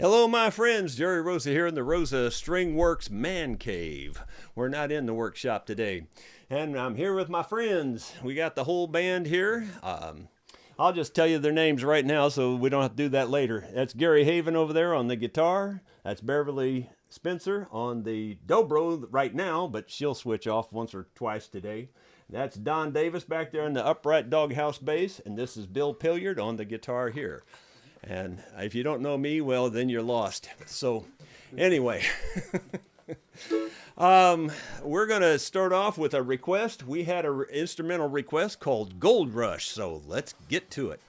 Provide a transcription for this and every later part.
Hello, my friends. Jerry Rosa here in the Rosa String Works Man Cave. We're not in the workshop today. And I'm here with my friends. We got the whole band here. I'll just tell you their names right now so we don't have to do that later. That's Gary Haven over there on the guitar. That's Beverly Spencer on the dobro right now, but she'll switch off once or twice today. That's Don Davis back there on the upright doghouse bass, and this is Bill Pilliard on the guitar here. And if you don't know me, well, then you're lost. So anyway, we're going to start off with a request. We had an instrumental request called Gold Rush, so let's get to it.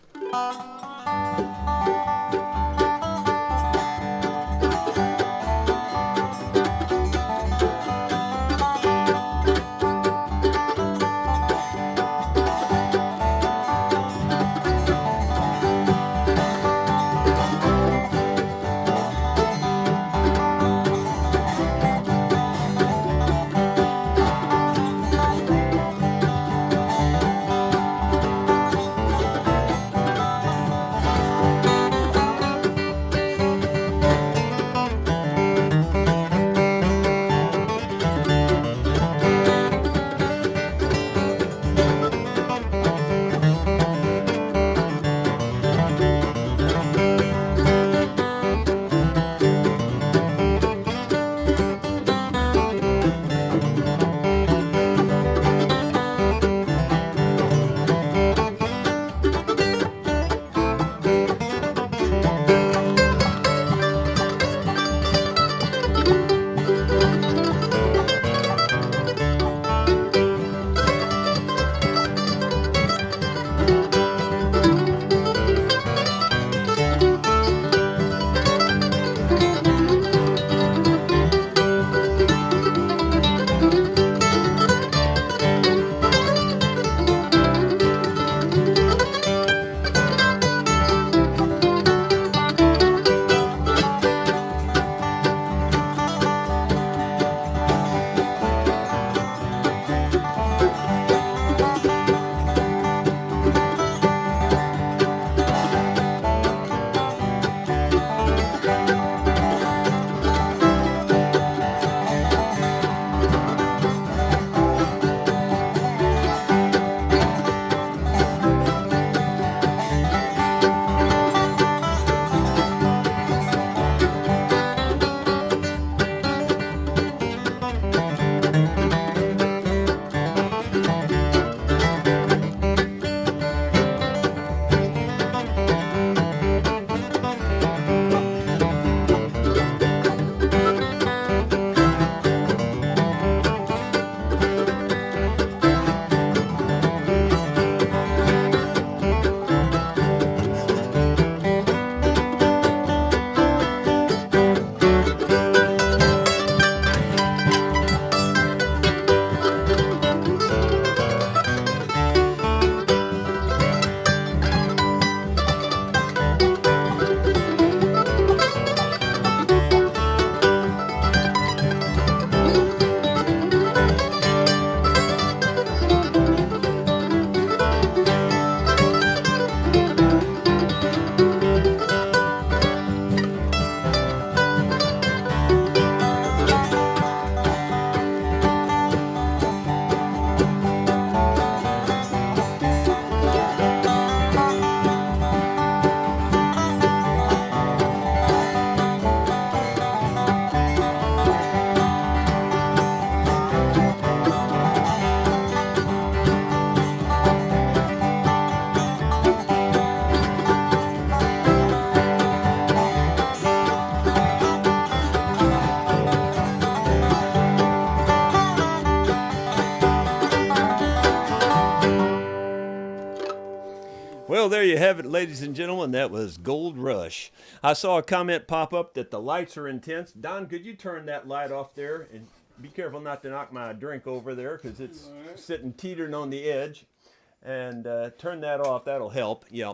Well, there you have it, ladies and gentlemen. That was Gold Rush. I saw a comment pop up that the lights are intense. Don, could you turn that light off there? And be careful not to knock my drink over there because it's sitting teetering on the edge. And turn that off. That'll help. Yeah,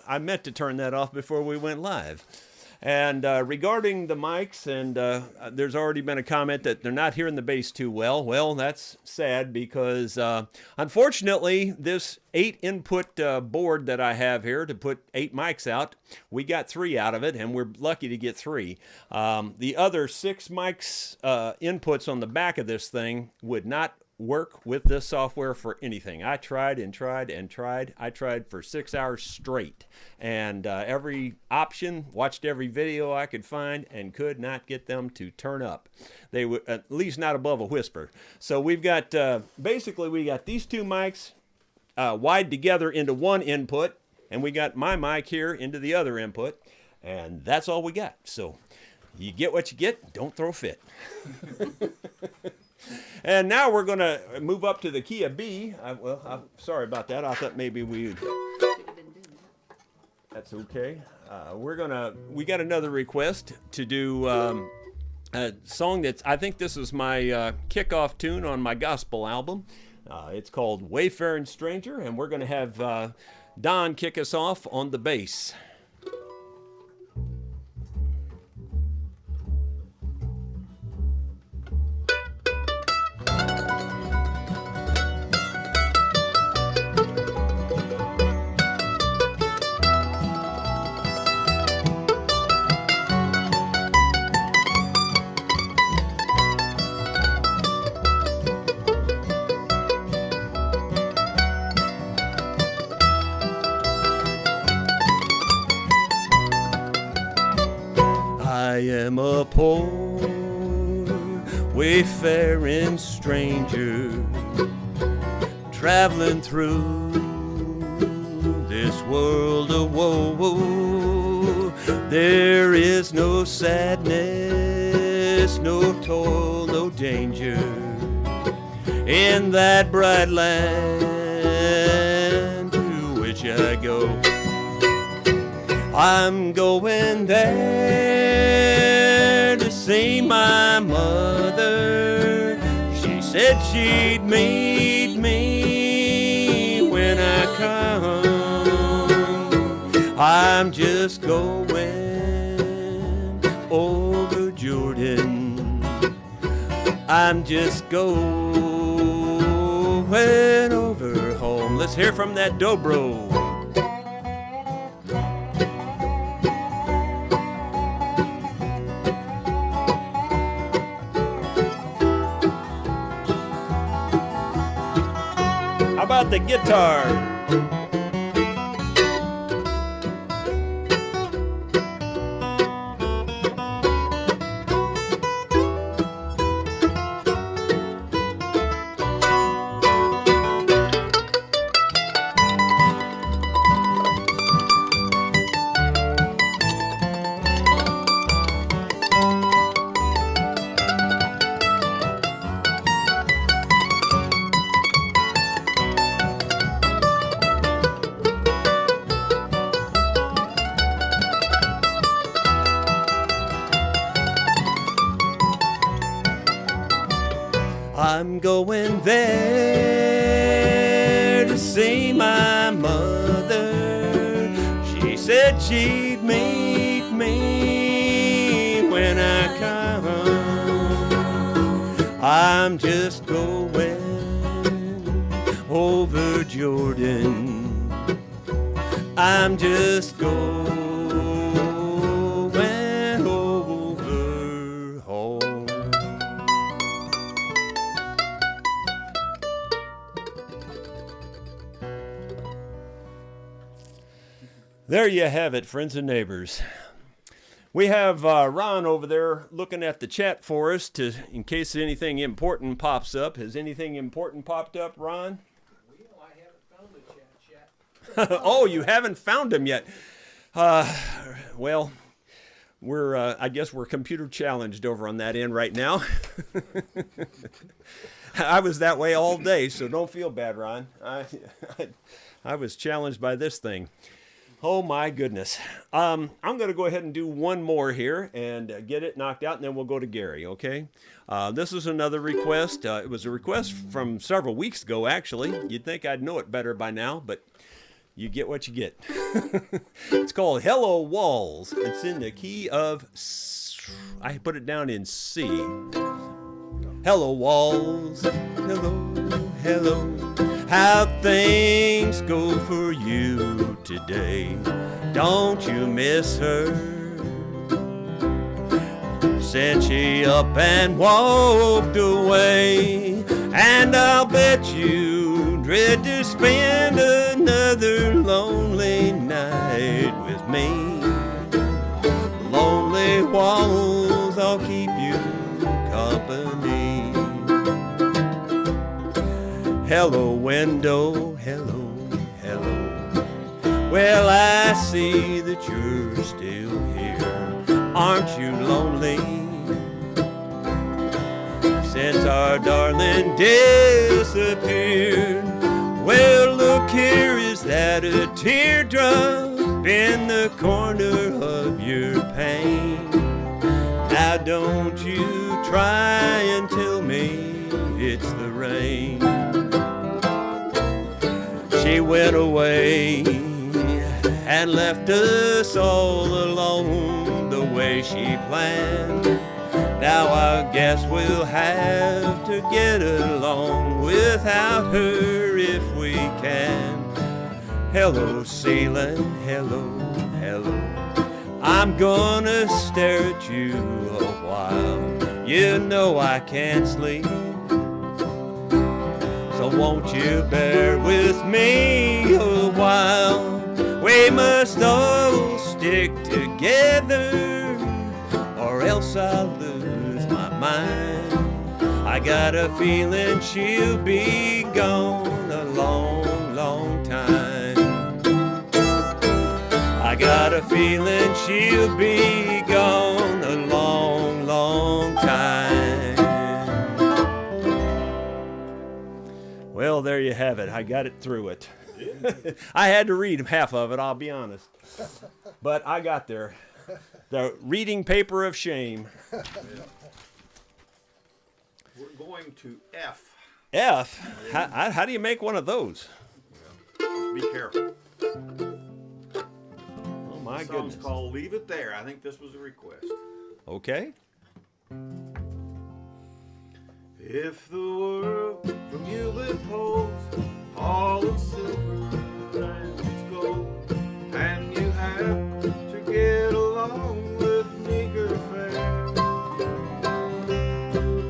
I meant to turn that off before we went live. And regarding the mics, and there's already been a comment that they're not hearing the bass too well. Well, that's sad because unfortunately, this 8-input board that I have here to put 8 mics out, we got 3 out of it, and we're lucky to get 3. The other 6 mics inputs on the back of this thing would not work with this software for anything. I tried and tried and tried. I tried for 6 hours straight, and every option, watched every video I could find, and could not get them to turn up. They would, at least not above a whisper. So we've got basically we got these 2 mics wired together into one input, and we got my mic here into the other input, and that's all we got. So you get what you get. Don't throw a fit. And now we're going to move up to the key of B. I'm sorry about that. I thought maybe we'd... That's okay. We got another request to do a song that's, I think this is my kickoff tune on my gospel album. It's called Wayfaring Stranger, and we're going to have Don kick us off on the bass. I am a poor wayfaring stranger traveling through this world of woe. There is no sadness, no toil, no danger in that bright land to which I go. I'm going there to see my mother. She said she'd meet me when I come. I'm just going over Jordan. I'm just going over home. Let's hear from that dobro. How about the guitar? I'm going there to see my mother. She said she'd meet me when I come. I'm just going over Jordan. I'm just going over home. There you have it, friends and neighbors. We have Ron over there looking at the chat for us in case anything important pops up. Has anything important popped up, Ron? Well, I haven't found the chat yet. Oh, you haven't found him yet. Well, I guess we're computer challenged over on that end right now. I was that way all day, so don't feel bad, Ron. I was challenged by this thing. Oh my goodness. I'm going to go ahead and do one more here and get it knocked out, and then we'll go to Gary, okay? This is another request. It was a request from several weeks ago, actually. You'd think I'd know it better by now, but you get what you get. It's called Hello Walls. It's in the key of, I put it down in C. Hello walls, hello, hello. How things go for you today? Don't you miss her? Since she up and walked away, and I'll bet you dread to spend another lonely night with me. Lonely walls, I'll keep you company. Hello window, hello, hello. Well, I see that you're still here. Aren't you lonely? Since our darling disappeared. Well, look here, is that a teardrop in the corner of your pain? Now don't you try and tell me it's the rain. She went away and left us all alone the way she planned. Now I guess we'll have to get along without her if we can. Hello ceiling, hello, hello. I'm gonna stare at you a while. You know I can't sleep. So won't you bear with me a while? We must all stick together, or else I'll lose my mind. I got a feeling she'll be gone a long, long time. I got a feeling she'll be gone a long, long time. Well, there you have it. I got it through it. I had to read half of it, I'll be honest. But I got there. The reading paper of shame. We're going to F. F? How do you make one of those? Be careful. Oh my The song's goodness. called Leave It There. I think this was a request. Okay. If the world from you withholds all its silver and its gold, and you have to get along with meager fare,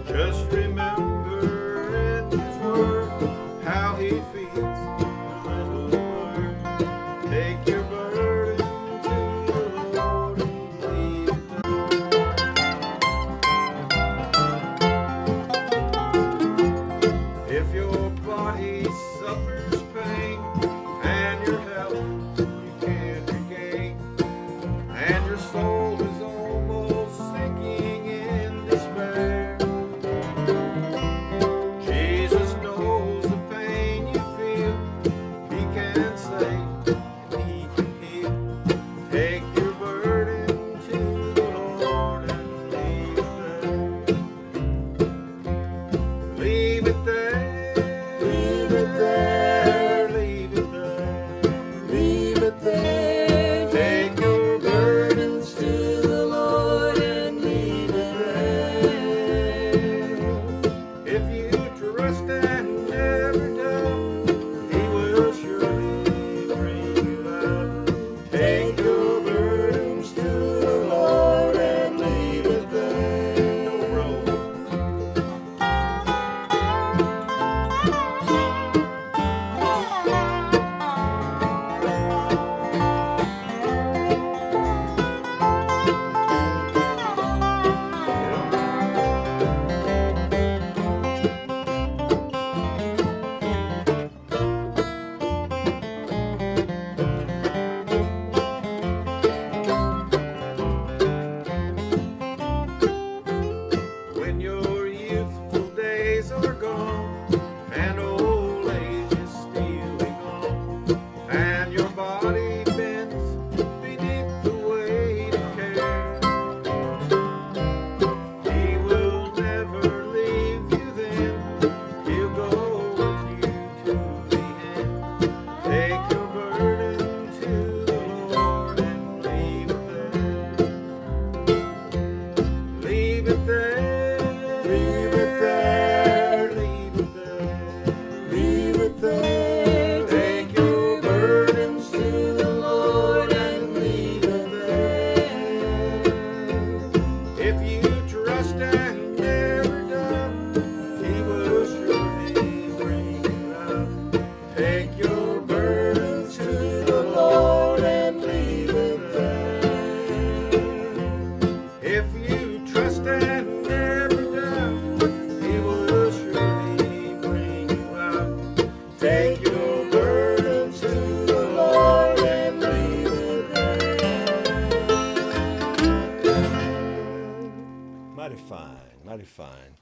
just remember in his word how he feeds the little bird. Take your burden to the Lord and leave it there. If your body suffers pain and your health you can't regain, and your soul is almost sinking in despair, Jesus knows the pain you feel. He can save and he can heal. Take your burden to the Lord and leave it there. Leave it there. Leave it there. Leave it there. Take your burdens to the Lord and leave it there. If you trust and never doubt, he will surely bring you out. Take your burdens fine, mighty fine.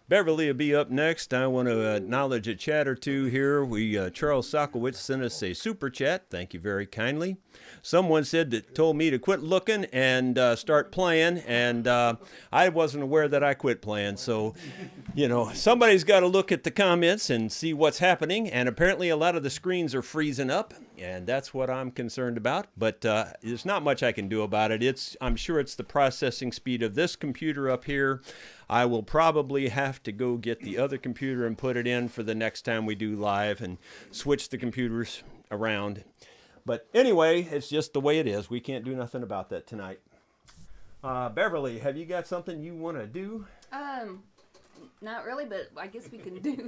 Beverly will be up next. I want to acknowledge a chat or two here. Charles Sokowitz sent us a super chat. Thank you very kindly. Someone told me to quit looking and start playing, and I wasn't aware that I quit playing. So, somebody's got to look at the comments and see what's happening. And apparently, a lot of the screens are freezing up, and that's what I'm concerned about. But there's not much I can do about it. I'm sure it's the processing speed of this computer up here. I will probably have to go get the other computer and put it in for the next time we do live and switch the computers around. But anyway, it's just the way it is. We can't do nothing about that tonight. Beverly, have you got something you want to do? Not really, but I guess we can do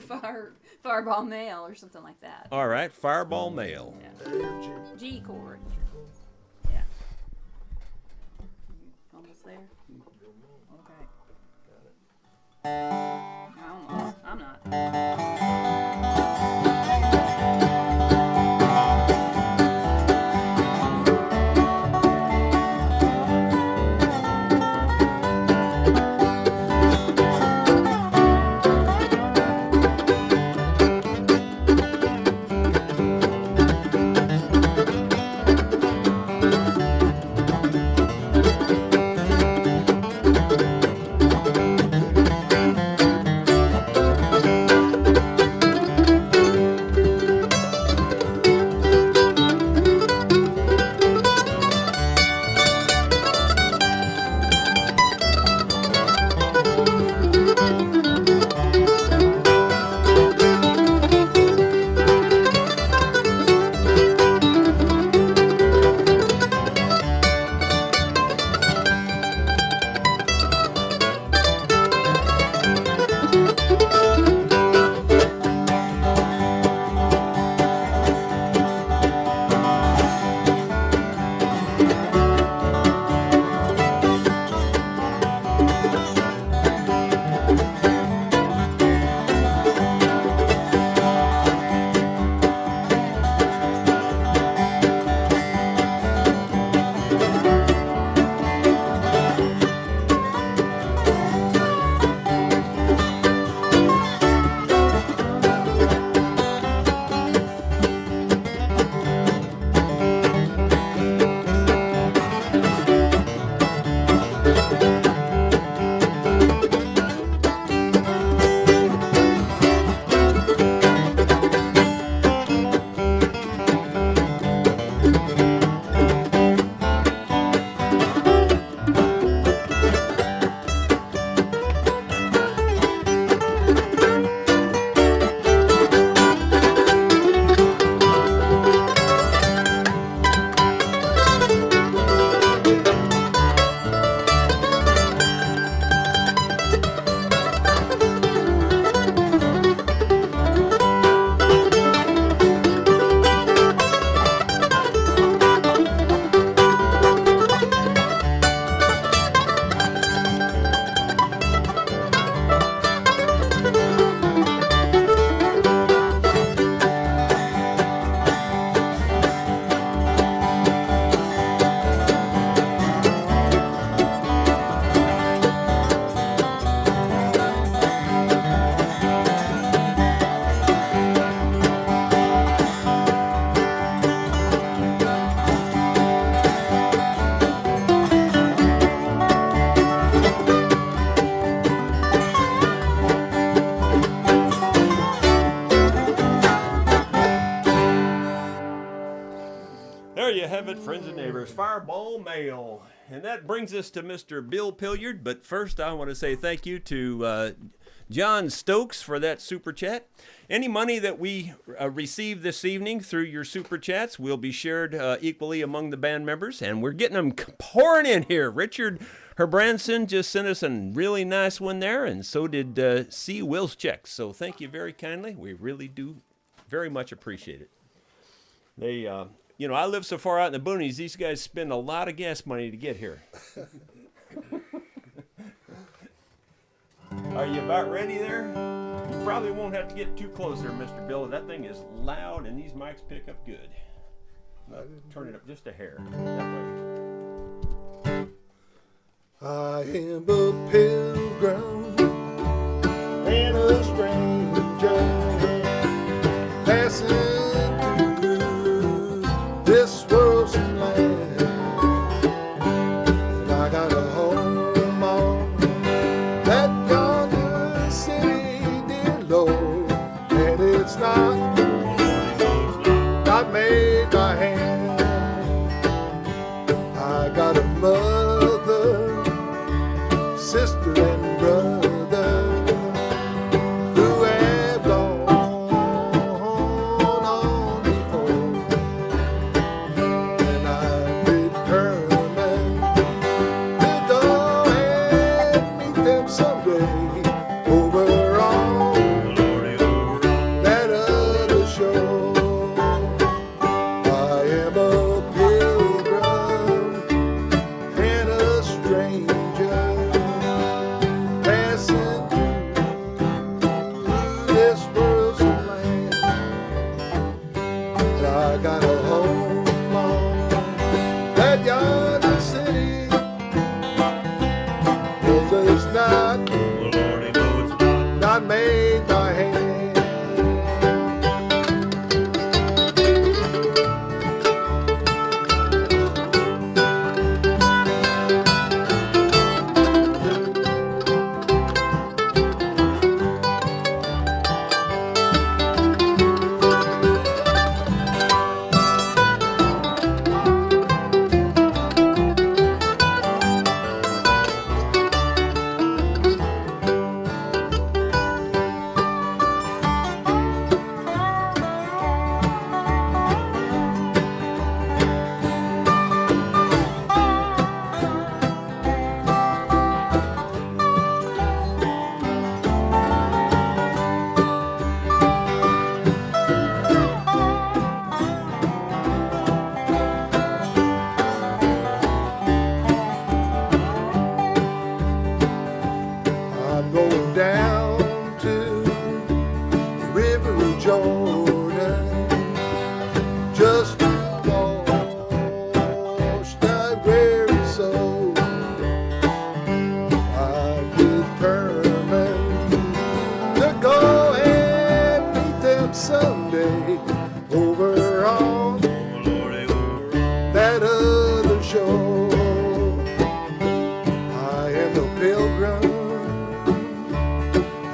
Fireball Mail or something like that. All right, Fireball Mail. Yeah. G chord. Yeah. Almost there. Okay. Almost. I'm not. There you have it, friends and neighbors, Fireball Mail. And that brings us to Mr. Bill Pilliard. But first, I want to say thank you to John Stokes for that super chat. Any money that we receive this evening through your super chats will be shared equally among the band members. And we're getting them pouring in here. Richard Herbranson just sent us a really nice one there. And so did C. Wilczek. So thank you very kindly. We really do very much appreciate it. They... you know, I live so far out in the boonies, these guys spend a lot of gas money to get here. Are you about ready there? You probably won't have to get too close there, Mr. Bill. That thing is loud and these mics pick up good. Turn it up just a hair. That way. I am a pilgrim I got a mother, sister and brother who have gone on before, and I'm determined to go and meet them someday over on that other shore. I am a pilgrim and a stranger passing through this world's land. And I got a home on that yonder city. It's not made by hand. I'm going down to the river of Jordan just to wash that weary soul. I'm determined to go and meet them someday over on that other shore. I am a pilgrim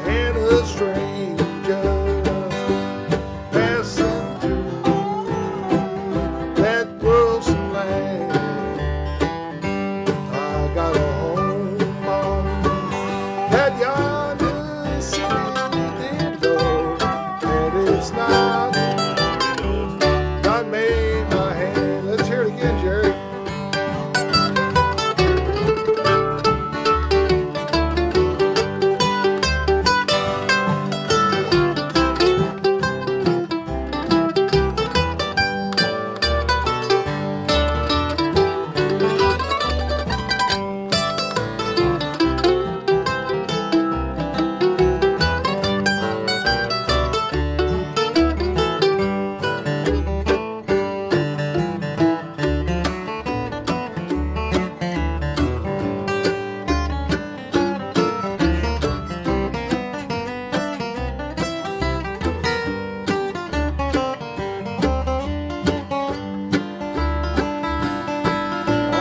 and a stranger passing through that world's land. I got a home on that yonder city door, and it's not made by hand. Let's hear it again, Jerry.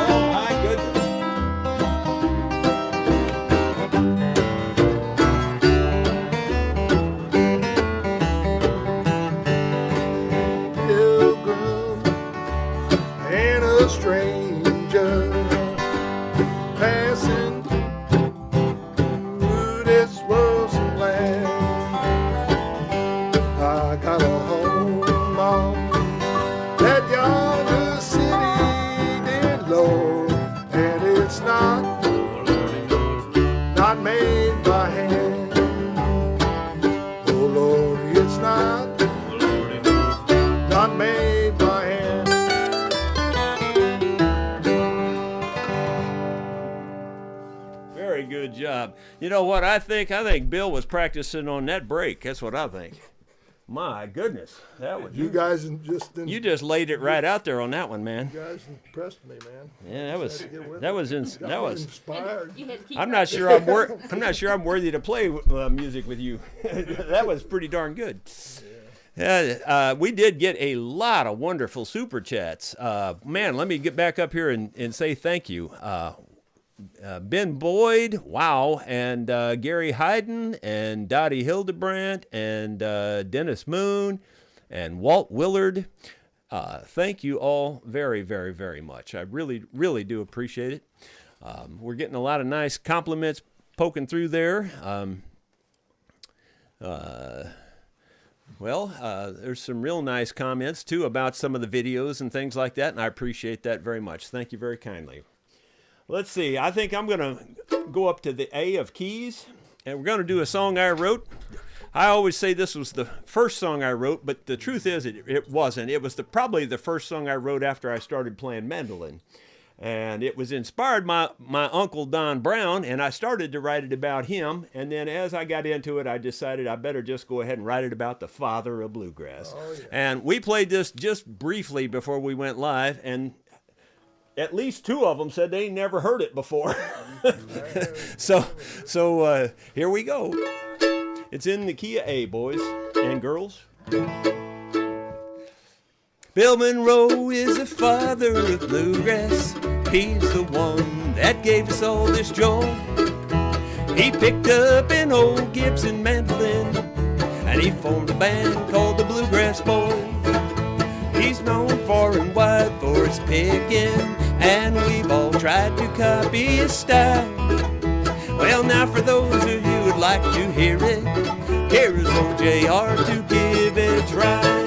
Oh my goodness. Pilgrim and a stranger passing through this world's land. I got a home on that yonder city, dear Lord, and it's not made by hand. Oh Lord, it's not made by hand. Very good job. You know what I think? I think Bill was practicing on that break. That's what I think. My goodness, that was You guys you just laid it right out there on that one, man. You guys impressed me, man. Yeah, that was Had to get with that it. was that was. Inspired. You had to keep I'm not sure I'm worthy to play music with you. That was pretty darn good. We did get a lot of wonderful super chats. Man, let me get back up here and say thank you. Ben Boyd, wow, and Gary Hayden, and Dottie Hildebrandt, and Dennis Moon, and Walt Willard. Thank you all very, very, very much. I really, really do appreciate it. We're getting a lot of nice compliments poking through there. There's some real nice comments, too, about some of the videos and things like that, and I appreciate that very much. Thank you very kindly. Let's see. I think I'm going to go up to the A of keys, and we're going to do a song I wrote. I always say this was the first song I wrote, but the truth is it wasn't. It was probably the first song I wrote after I started playing mandolin. And it was inspired by my uncle Don Brown, and I started to write it about him. And then as I got into it, I decided I better just go ahead and write it about the father of bluegrass. Oh, yeah. And we played this just briefly before we went live, and at least two of them said they never heard it before. So here we go. It's in the key of A, boys and girls. Bill Monroe is the father of bluegrass. He's the one that gave us all this joy. He picked up an old Gibson mandolin and he formed a band called the Bluegrass Boys. He's known far and wide for his picking, and we've all tried to copy his style. Well, now for those of you who'd like to hear it, here's old JR to give it a try.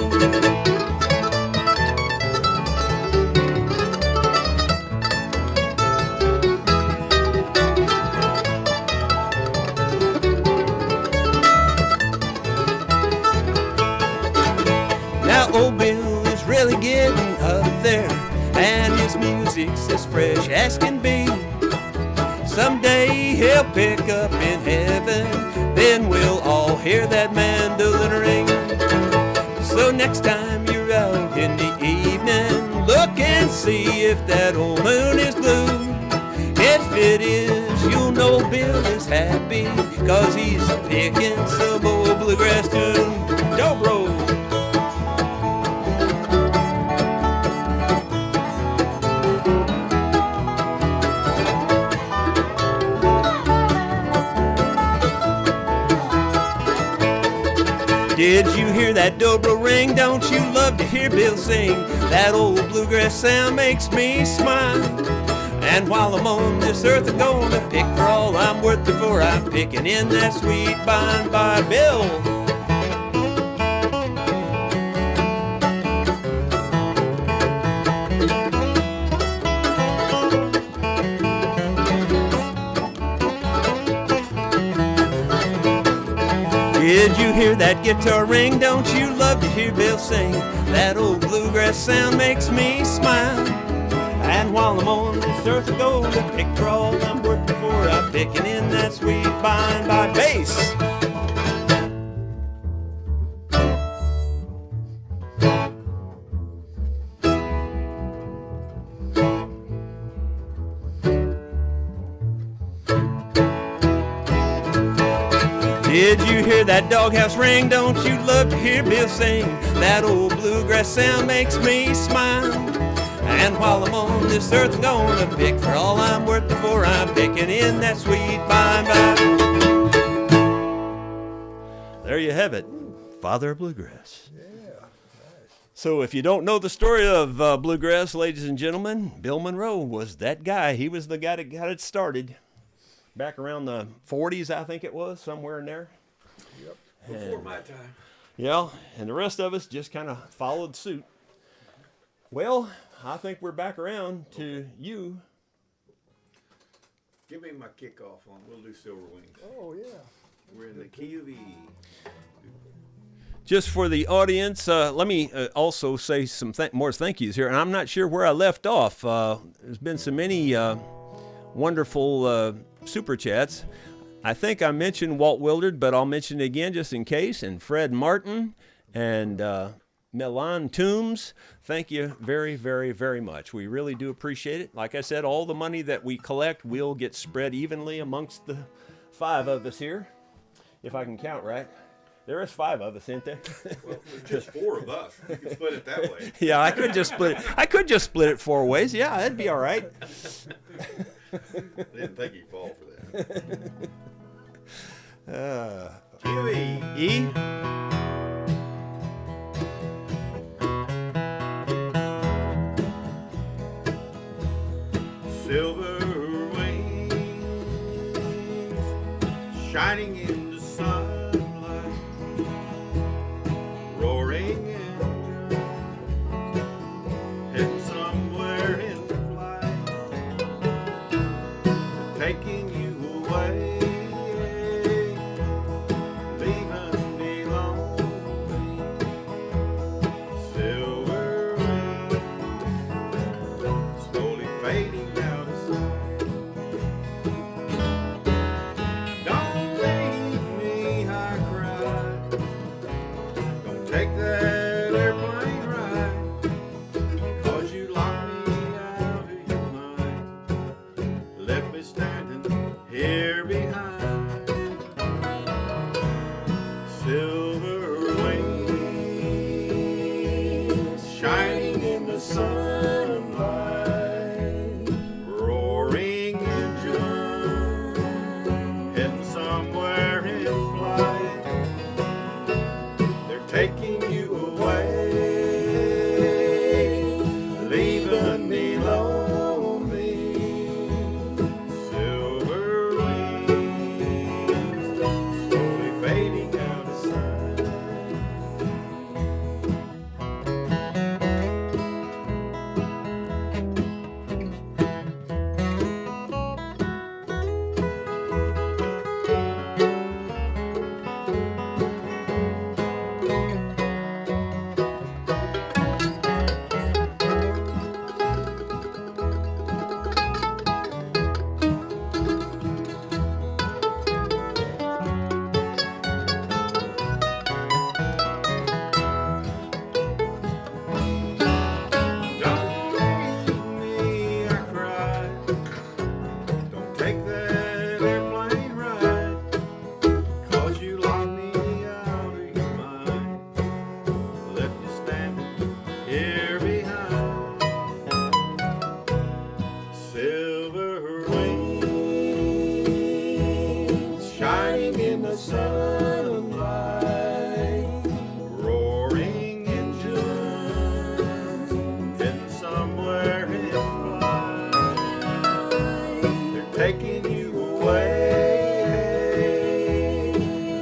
Old Bill is really getting up there, and his music's as fresh as can be. Someday he'll pick up in heaven, then we'll all hear that mandolin ring. So next time you're out in the evening, look and see if that old moon is blue. If it is, you'll know Bill is happy, 'cause he's picking some old bluegrass tune. Dobro! Did you hear that dobro ring? Don't you love to hear Bill sing? That old bluegrass sound makes me smile. And while I'm on this earth, I'm gonna pick for all I'm worth before I'm picking in that sweet by and by. Bill! Did you hear that guitar ring? Don't you love to hear Bill sing? That old bluegrass sound makes me smile. And while I'm on this earth, I'm gonna pick for all I'm worth before I'm picking in that sweet by and by. Bass! Did you hear that doghouse ring? Don't you love to hear Bill sing? That old bluegrass sound makes me smile. And while I'm on this earth, I'm gonna pick for all I'm worth before I'm picking in that sweet by and by. There you have it, Father of Bluegrass. Yeah, nice. So if you don't know the story of bluegrass, ladies and gentlemen, Bill Monroe was that guy. He was the guy that got it started. Back around the 40s, I think it was, somewhere in there. Yep. Before my time. Yeah, and the rest of us just kind of followed suit. Well, I think we're back around to you. Give me my kickoff on. We'll do Silver Wings. Oh, yeah. We're in the key of E. Just for the audience, let me also say some more thank yous here. And I'm not sure where I left off. There's been so many wonderful super chats. I think I mentioned Walt Willard, but I'll mention it again just in case. And Fred Martin and Milan Toombs, thank you very, very, very much. We really do appreciate it. Like I said, all the money that we collect will get spread evenly amongst the 5 of us here, if I can count right. There is 5 of us, isn't there? Well, there's just 4 of us. You can split it that way. Yeah, I could just split it 4 ways. Yeah, that'd be all right. I didn't think he'd fall for that. E. silver wings shining in the sunlight, roaring engines heading somewhere in flight, taking you away, leaving me lonely. Silver wings slowly fading out of sight. Don't leave me, I cried. Don't take that airplane ride, 'cause you locked me out of your mind, left me standing here behind. Silver wings shining in the sunlight, roaring engine heading somewhere in flight. They're taking you away, leaving me lonely. Silver wings slowly fading out of sight. Don't leave me, I cried. Don't take that airplane ride, 'cause you locked me out of your mind, left me standing here behind. Silver wings shining in the sunlight, roaring engine heading somewhere in flight. They're taking you away,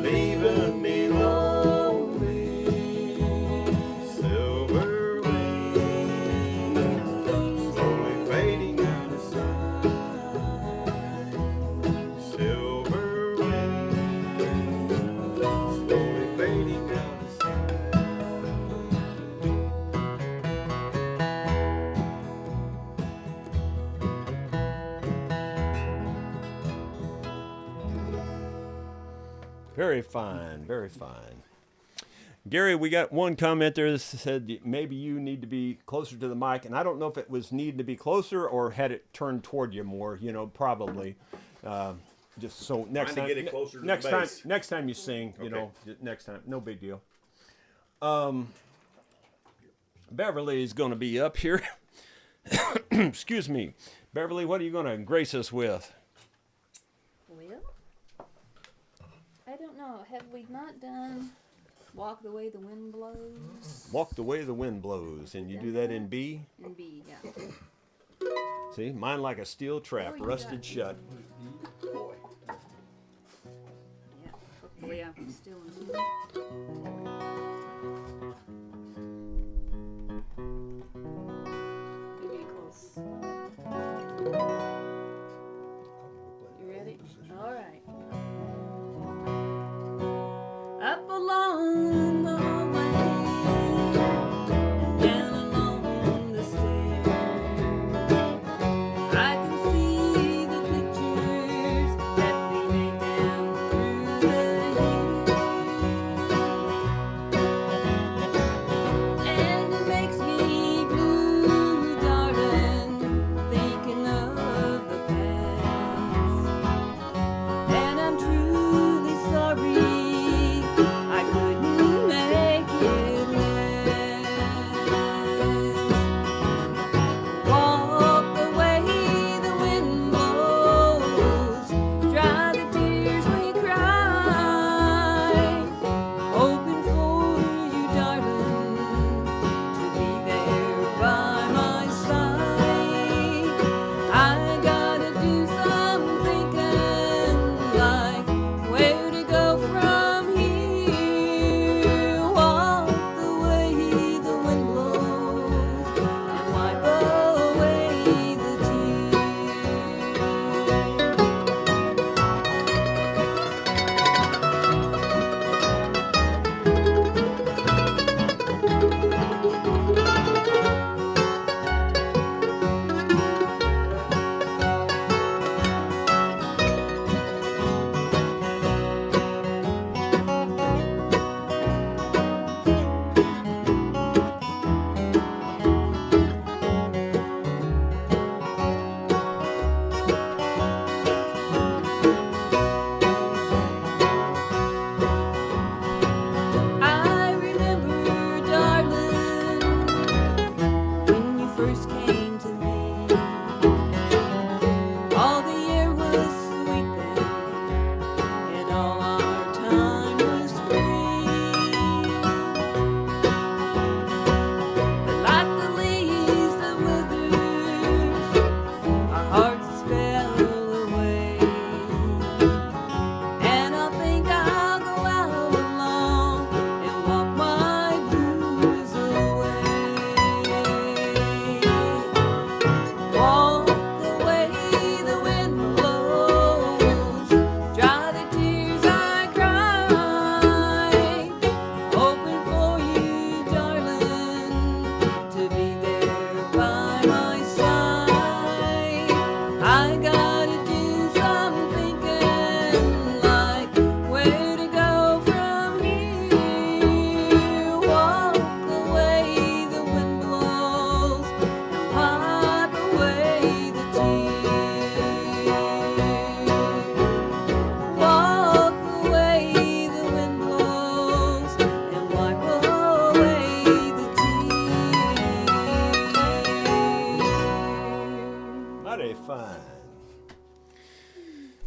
leaving me lonely. Silver wings slowly fading out of sight. Silver wings slowly fading out of sight. Very fine, very fine. Gary, we got one comment there that said maybe you need to be closer to the mic, and I don't know if it was need to be closer or had it turned toward you more. You know, probably. Just so next Trying time, to get it closer to next the time, bass. next time you sing, you Okay. know, next time, no big deal. Beverly is going to be up here. Excuse me, Beverly. What are you going to grace us with? Well, I don't know. Have we not done Walk the Way the Wind Blows? Walk the way the wind blows, and you do that in B. In B, yeah. See, mine like a steel trap, Oh, you rusted got- shut. Boy. Yeah. Hopefully I'm still in tune. Give me close. You ready? All right. Up along the hallway, down along the stairs, I can see the pictures that we made down through the years, and it makes me blue, darling, thinking of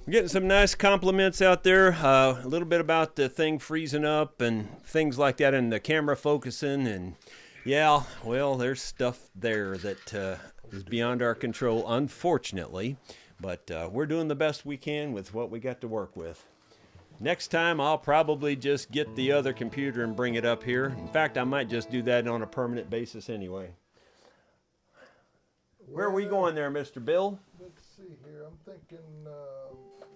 We're getting some nice compliments out there. A little bit about the thing freezing up and things like that, and the camera focusing. And yeah, well, there's stuff there that is beyond our control, unfortunately. But we're doing the best we can with what we got to work with. Next time, I'll probably just get the other computer and bring it up here. In fact, I might just do that on a permanent basis anyway. Where are we going there, Mr. Bill? Let's see here. I'm thinking,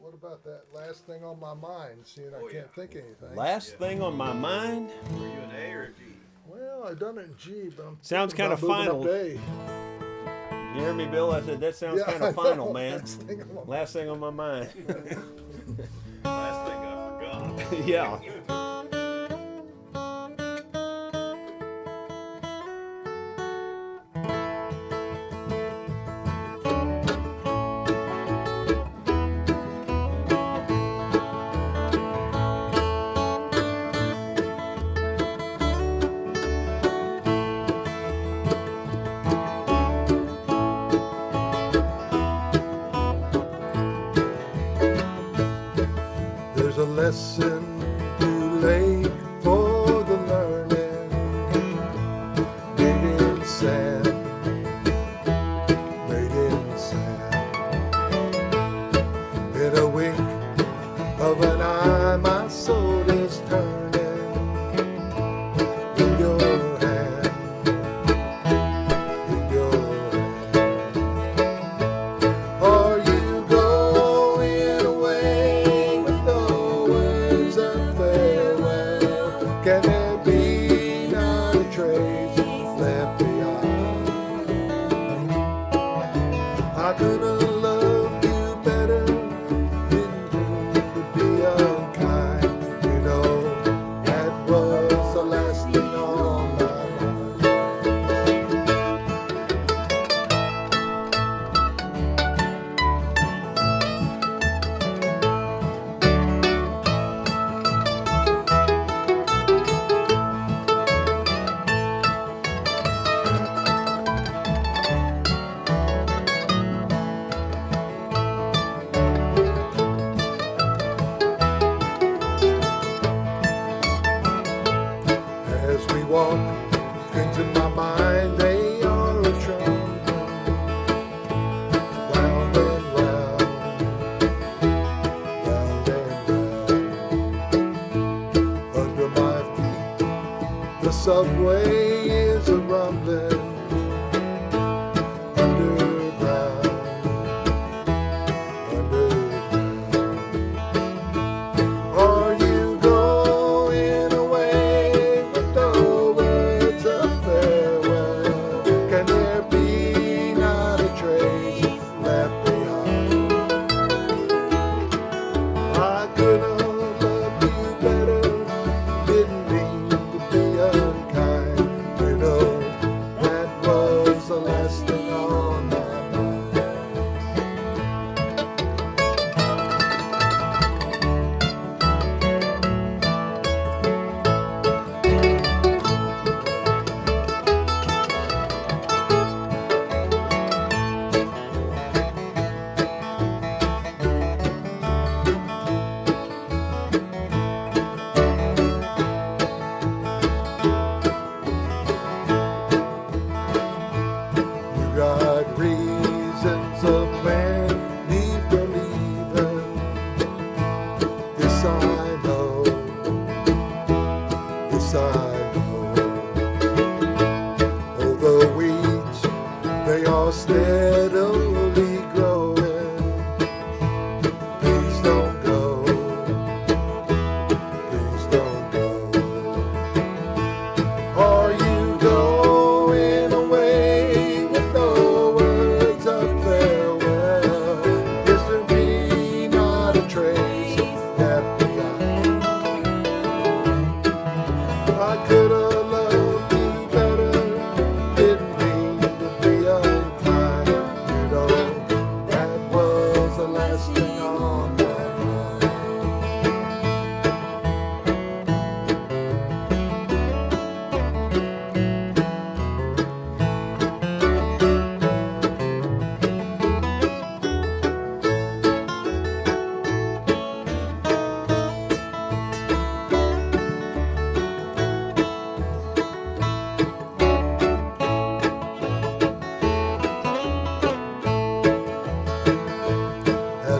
what about that last thing on my mind? Seeing I can't think of anything. Last thing on my mind? Were you an A or a G? Well, I done it in G, but I'm Sounds thinking kind of about moving final. up to A. You hear me, Bill? I said, that sounds kind of I final, know. man. Last thing on my Last thing on my mind. Last thing I forgot. Yeah. There's a lesson too late for the learning. Made in sand, made in sand. In a wink of an eye, my soul is turning in your hand, in your hand. Are you going away with no words of farewell? Can there be not a trace left behind? I could have loved you better, didn't mean to be unkind. You know, that was the last thing on my mind. As we walk, things in my mind, they are a trembling. Round and round, round and round. Under my feet, the subway is a rumbling. Underground, underground. Are you going away with no words of farewell? Can there be not a trace left behind? I could have loved you better, didn't mean to be unkind.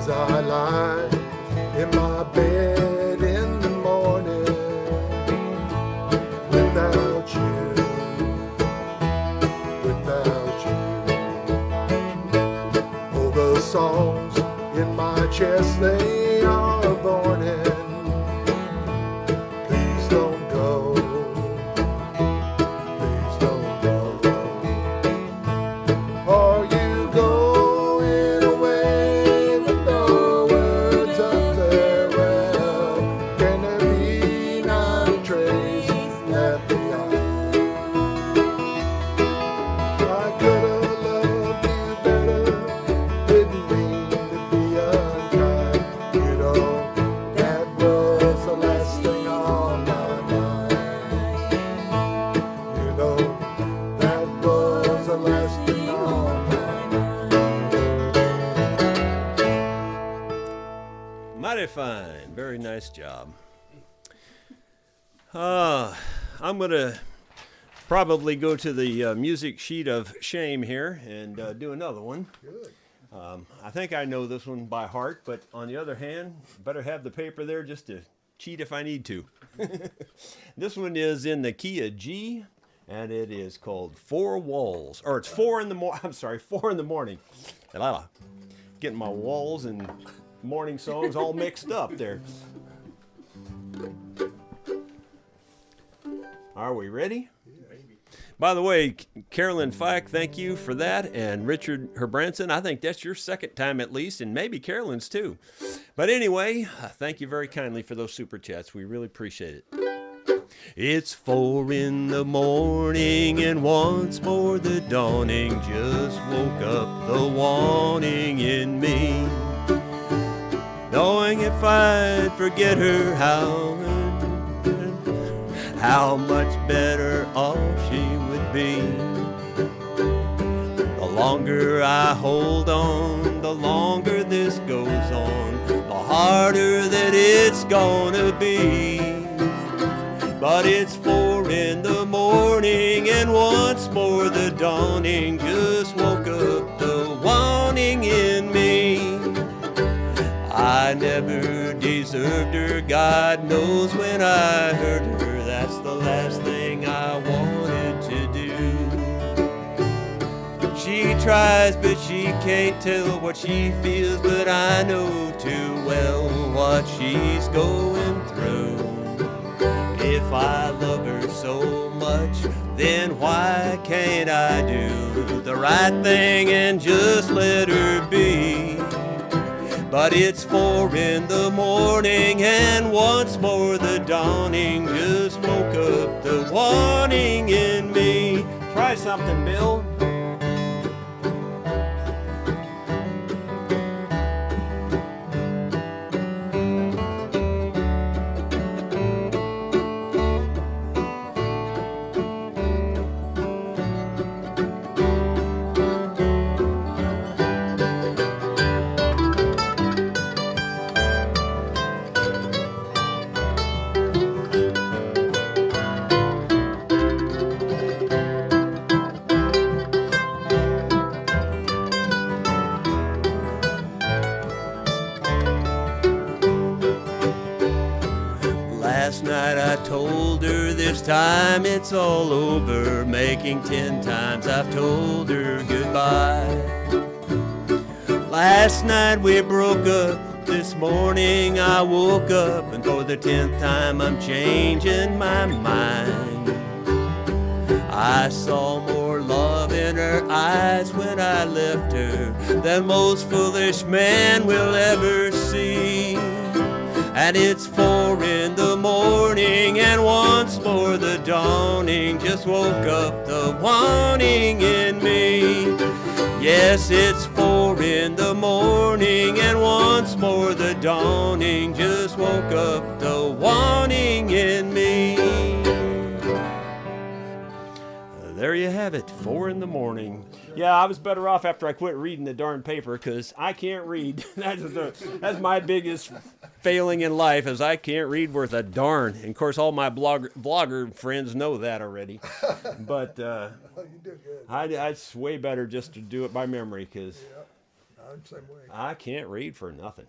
as I lie in my bed in the morning without you, without you. Oh, the songs in my chest, they are born in. Please don't go, please don't go. Are you going away with no words of farewell? Can there be not a trace left behind? I could have loved you better, didn't mean to be unkind. You know, that was the last thing on my mind. You know, that was the last thing on my mind. Mighty fine. Very nice job. I'm going to probably go to the music sheet of shame here and do another one. Good. I think I know this one by heart, but on the other hand, better have the paper there just to cheat if I need to. This one is in the key of G, and it is called Four Walls. Or it's 4 in the morning. I'm sorry, 4 in the morning. Getting my walls and morning songs all mixed up there. Are we ready? By the way, Carolyn Fike, thank you for that. And Richard Herbranson, I think that's your second time at least, and maybe Carolyn's too. But anyway, thank you very kindly for those super chats. We really appreciate it. It's 4 in the morning and once more the dawning just woke up the wanting in me. Knowing if I'd forget her, how much better off she would be. The longer I hold on, the longer this goes on, the harder that it's gonna be. But it's 4 in the morning and once more the dawning just woke up the wanting in me. I never deserved her, God knows when I hurt her. That's the last thing I wanted to do. She tries, but she can't tell what she feels, but I know too well what she's going through. If I love her so much, then why can't I do the right thing and just let her be? But it's 4 in the morning and once more the dawning just woke up the wanting in me. Try something, Bill. Last night I told her this time it's all over, making 10 times I've told her goodbye. Last night we broke up, this morning I woke up, and for the 10th time I'm changing my mind. I saw more love in her eyes when I left her than most foolish man will ever see. And it's 4 in the morning and once more the dawning just woke up the wanting in me. Yes, it's 4 in the morning and once more the dawning just woke up the wanting in me. There you have it, 4 in the morning. Yeah, I was better off after I quit reading the darn paper, because I can't read. That's my biggest failing in life, is I can't read worth a darn. And of course, all my blogger friends know that already. But You do good. it's way better just to do it by memory, because I'm the same way. I can't read for nothing.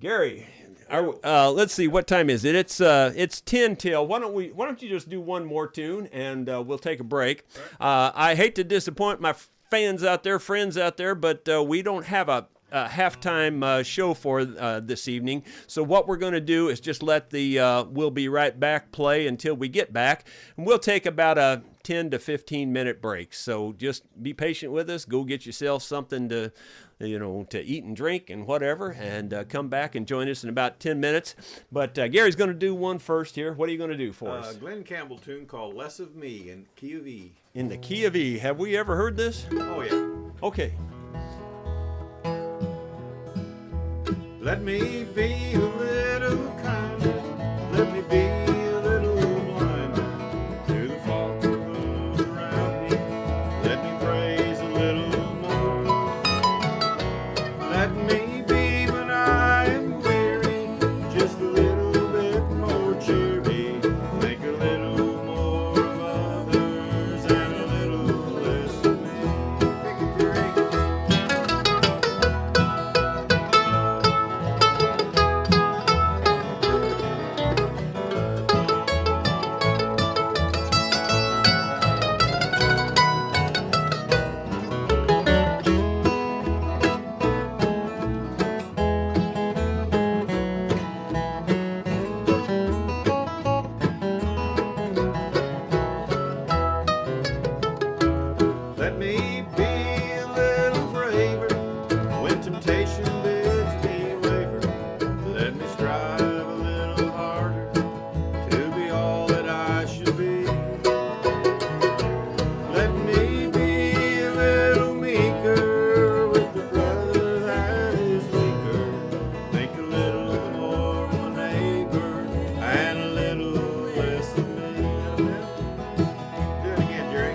Gary, let's see, what time is it? It's 10 till. Why don't you just do one more tune and we'll take a break. I hate to disappoint my friends out there, but we don't have a halftime show for this evening. So what we're going to do is just let the We'll Be Right Back play until we get back. And we'll take about a 10 to 15 minute break. So just be patient with us. Go get yourself something to eat and drink and whatever, and come back and join us in about 10 minutes. But Gary's going to do one first here. What are you going to do for us? Glenn Campbell tune called Less of Me in key of E. In the key of E. Have we ever heard this? Oh, yeah. Okay. Let me be a little kinder. Let me be a little blinder to the faults of those around me. Let me praise a little more. Let me be when I am weary, just a little bit more cheery. Think a little more of others and a little less of me. Take it, Jerry. Let me be a little braver when temptation bids me waver. Let me strive a little harder to be all that I should be. Let me be a little meeker with the brother that is weaker. Think a little more of my neighbor and a little less of me. Do it again, Jerry.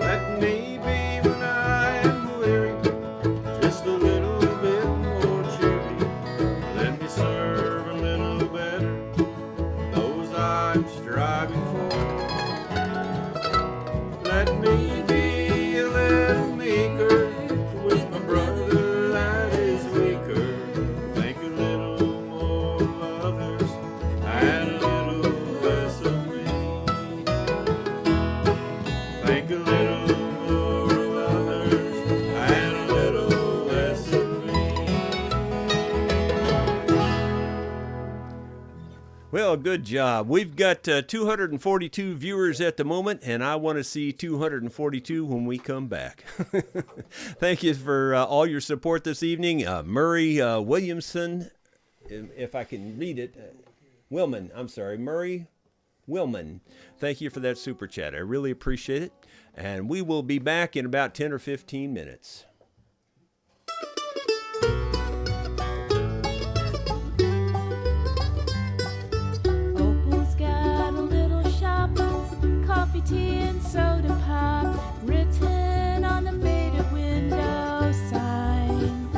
Let me be when I am weary, just a little bit more cheery. Let me serve a little better those I'm striving for. Let me be a little meeker with my brother that is weaker. Think a little more of others and a little less of me. Think a little more of others and a little less of me. Well, good job. We've got 242 viewers at the moment, and I want to see 242 when we come back. Thank you for all your support this evening. Murray Williamson, if I can read it, Willman, I'm sorry, Murray Willman. Thank you for that super chat. I really appreciate it. And we will be back in about 10 or 15 minutes. Opal's got a little shop, coffee, tea, and soda pop, written on the faded window sign.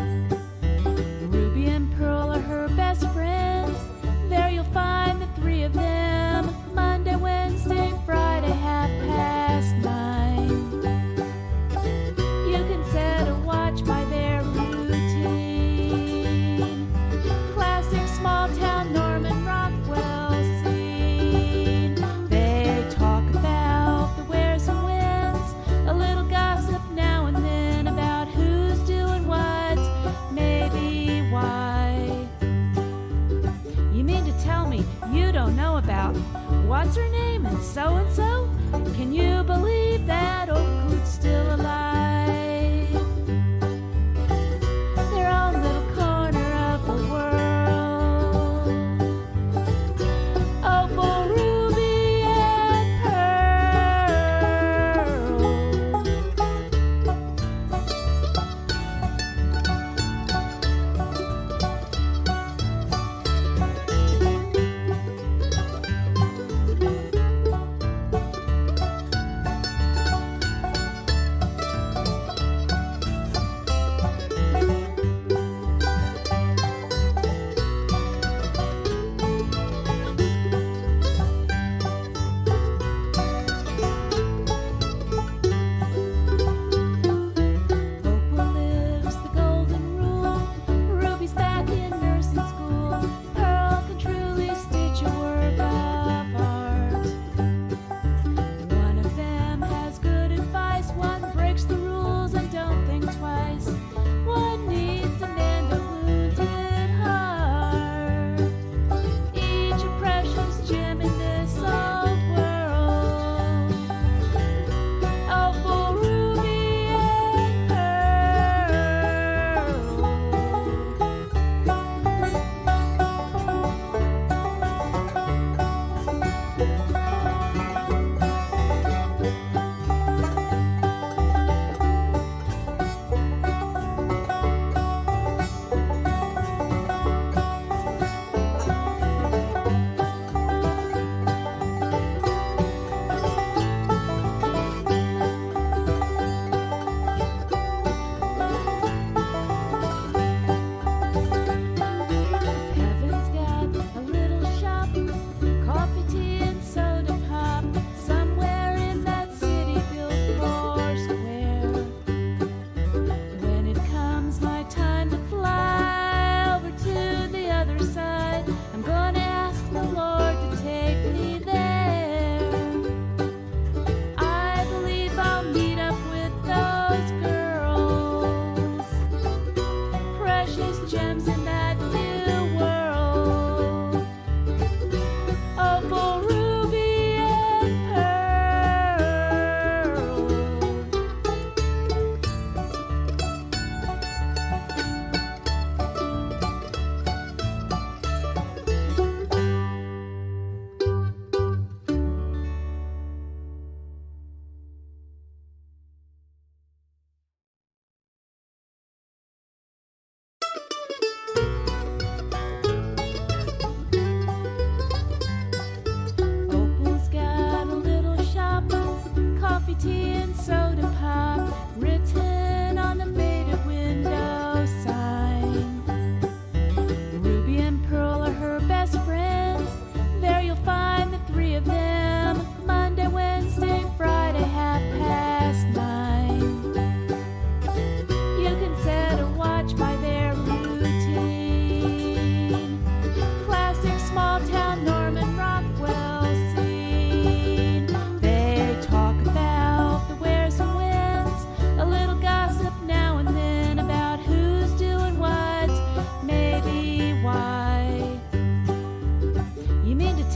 Ruby and Pearl are her best friends. There you'll find the three of them, Monday, Wednesday, Friday, 9:30. You can set a watch by their routine. Classic small town Norman Rockwell scene. They talk about the wheres and whens, a little gossip now and then about who's doing what, maybe why. You mean to tell me you don't know about what's her name and so? Can you believe that Oakwood's still alive? Their own little corner of the world. Opal, Ruby, and Pearl.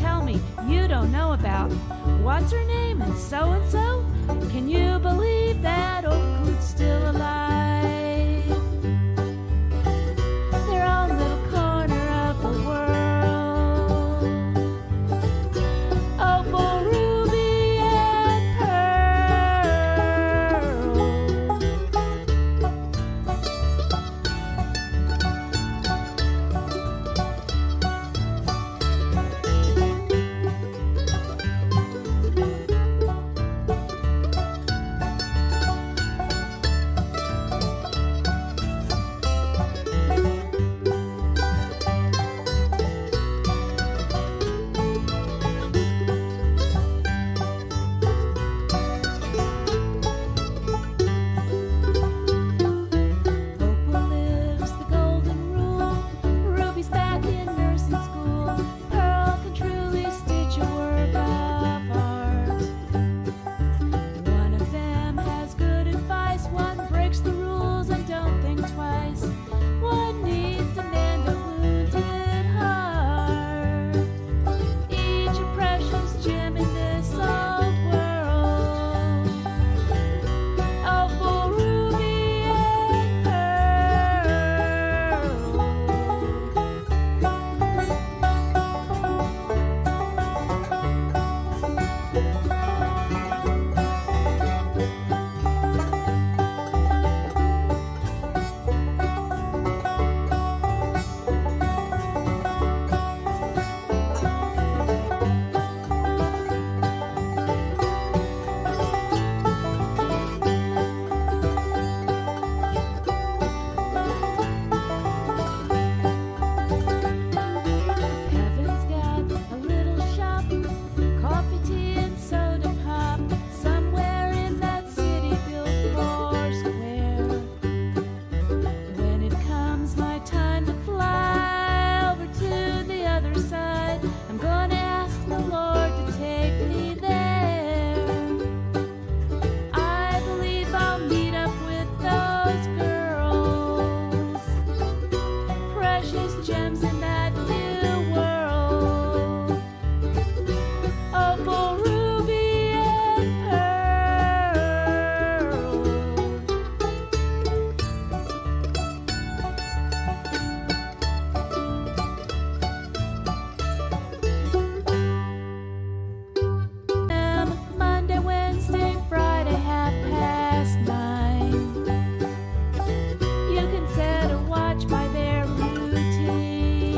tell me you don't know about? What's her name and so? Can you believe that old coot's still alive? Their own little corner of the world. Opal, ruby, and Opal lives the golden rule. Ruby's back in nursing school. Pearl can truly stitch a work of art. One of them has good advice. One breaks the rules and don't think twice. One needs to mend a wounded heart. Each a precious gem in this old world. Opal, ruby, and Heaven's got a little shop, coffee, tea, and soda pop, somewhere in that city built four square. When it comes my time to fly over to the other side, I'm gonna ask the Lord to take me there. I believe I'll meet up with those girls, precious gems in that new world. Opal, ruby, and pearl. Monday, Wednesday, Friday, 9:30. You can set a watch by their routine.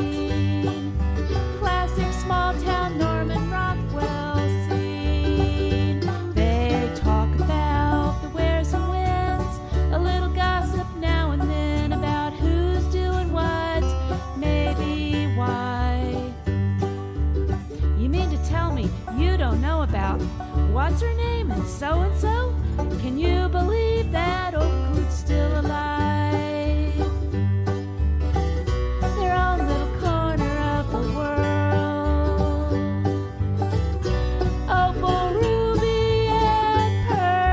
Classic small town Norman Rockwell scene. They talk about the wheres and whens, a little gossip now and then about who's doing what, maybe why. You mean to tell me you don't know about what's her name and so? Can you believe that old coot's still alive? Their own little corner of the world. Opal, ruby, and pearl.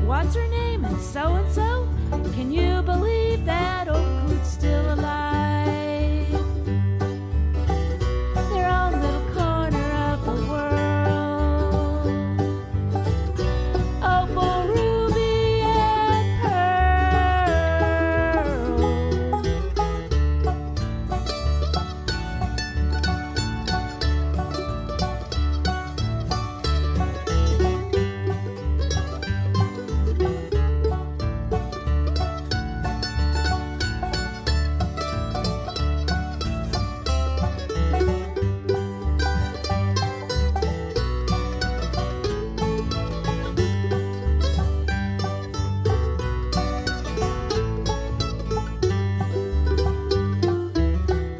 What's her name? And so. Can you believe that old coot's still alive? Their own little corner of the world. Opal, ruby, and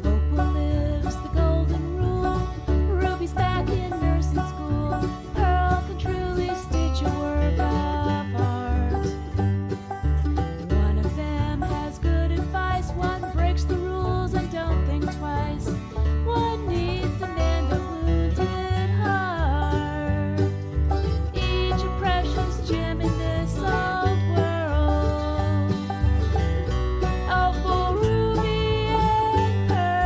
Opal lives the golden rule. Ruby's back in nursing school. Pearl can truly stitch a work of art. One of them has good advice. One breaks the rules and don't think twice. One needs to mend a wounded heart. Each a precious gem in this old world. Opal, ruby, and pearl.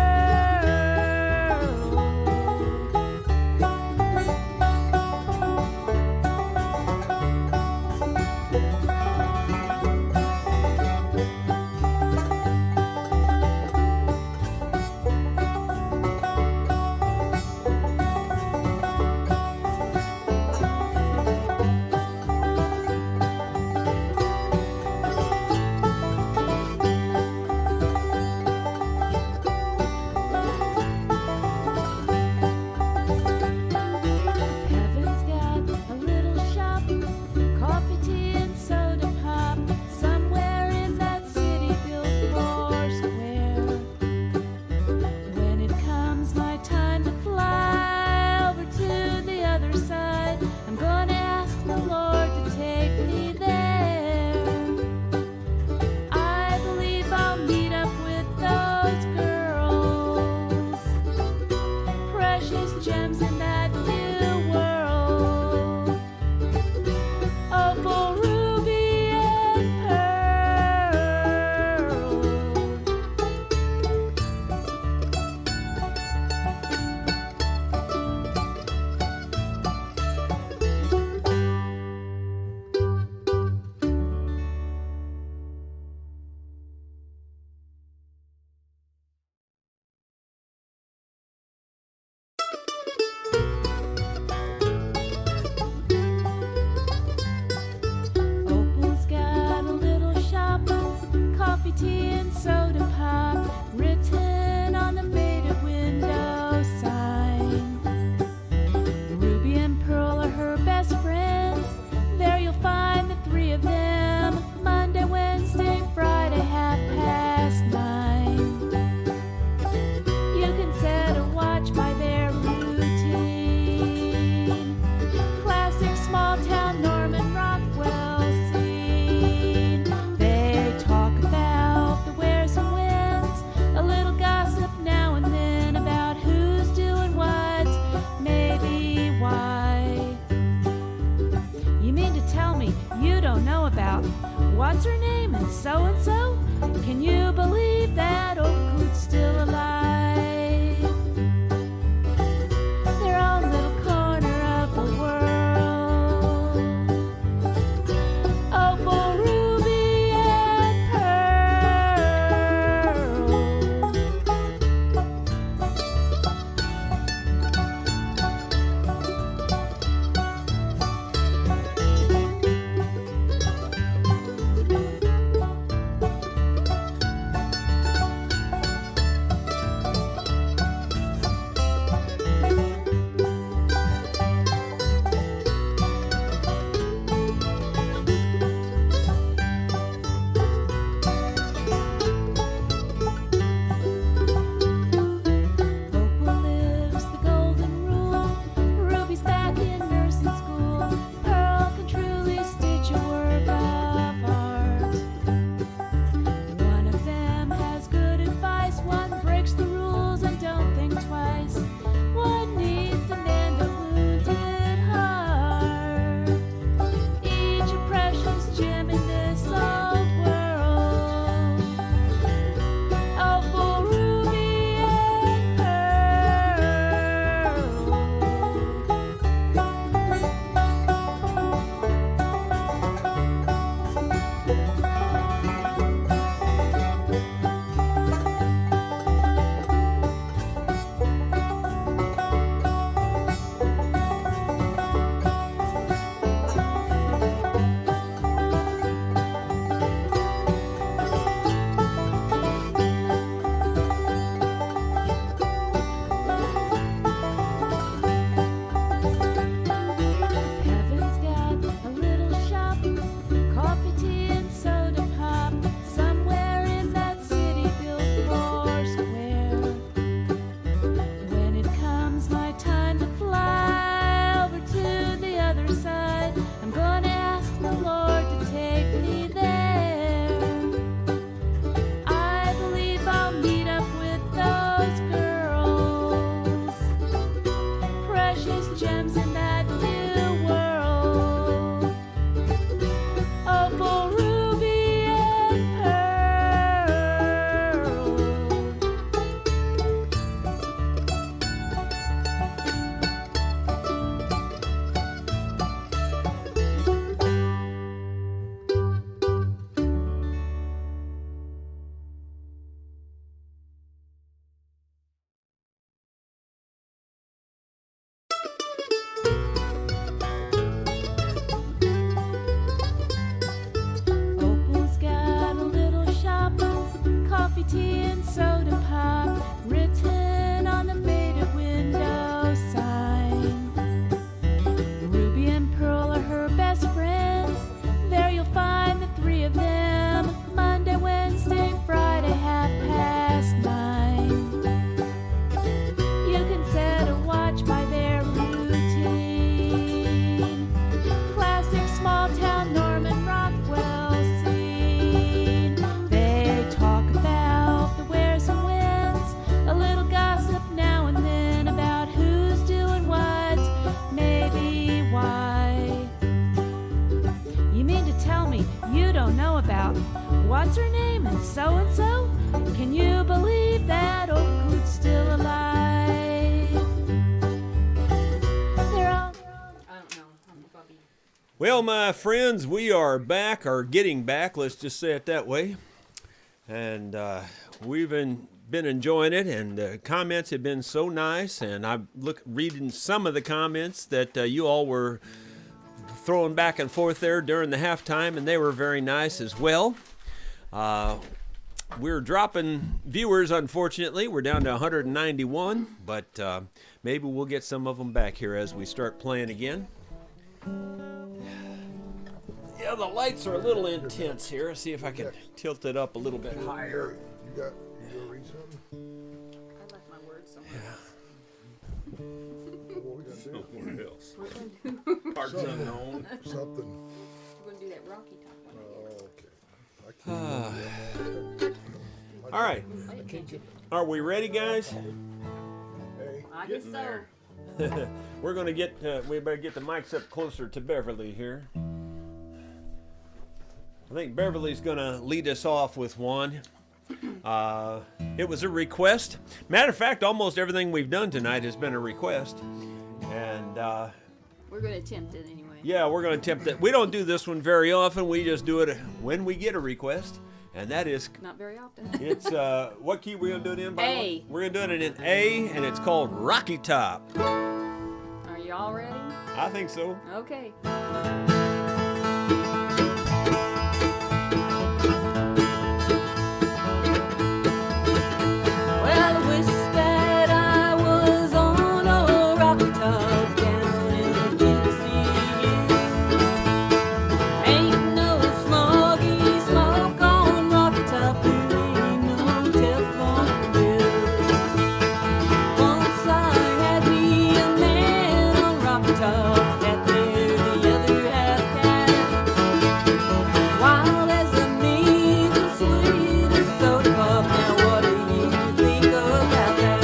Heaven's got a little shop, coffee, tea, and soda pop, somewhere in that city built four square. When it comes my time to fly over to the other side, I'm gonna ask the Lord to take me there. I believe I'll meet up with those girls, precious gems in that new world. Opal, ruby, and pearl. Opal's got a little shop, coffee, tea, and soda pop, written on the faded window sign. Ruby and Pearl are her best friends. There you'll find the three of them, Monday, Wednesday, Friday, 9:30. You can set a watch by their routine. Classic small town Norman Rockwell scene. They talk about the wheres and whens, a little gossip now and then about who's doing what, maybe why. You mean to tell me you don't know about what's her name and so? Can you believe that old coot's still alive? Their own little corner of the world. Opal, ruby, and pearl. gems in that blue world. Opal, ruby, and pearl. Opal's got a little shop, coffee, tea, and soda pop, written on the faded window sign. Ruby and Pearl are her best friends. There you'll find the three of them, Monday, Wednesday, Friday, 9:30. You can set a watch by their routine. Classic small town Norman Rockwell scene. They talk about the wheres and whens, a little gossip now and then about who's doing what, maybe why. You mean to tell me you don't know about what's her name and so? Can you believe that old coot's still alive? They're all I don't know. I'm Bobby. Well, my friends, we are back, or getting back, let's just say it that way. And we've been enjoying it, and the comments have been so nice. And I'm reading some of the comments that you all were throwing back and forth there during the halftime, and they were very nice as well. We're dropping viewers, unfortunately. We're down to 191, but maybe we'll get some of them back here as we start playing again. Yeah, the lights are a little intense here. Let's see if I can tilt it up a little bit higher. You gonna read something? I left my words somewhere. What we gonna do? Somewhere else. We're gonna do, Parts unknown. Something. we're gonna do that Rocky Top one. Oh, okay. I can't All right, I can't get are we ready, guys? Hey, I guess Getting so. there. We're gonna get. We better get the mics up closer to Beverly here. I think Beverly's gonna lead us off with one. It was a request. Matter of fact, almost everything we've done tonight has been a request, and We're gonna attempt it anyway. yeah, we're gonna attempt it. We don't do this one very often. We just do it when we get a request, and that is. Not very often. It's what key we're gonna do it in? By the way? A. We're gonna do it in A, and it's called Rocky Top. Are you all ready? I think so. Okay. Well, I wish that I was on a rocky top down in Tennessee. Ain't no smoggy smoke on rocky top, there ain't no telephone bill. Once I had me a man on rocky top, that there the other half cat. Wild as the meat and sweet as soda pop. Now what do you think about that?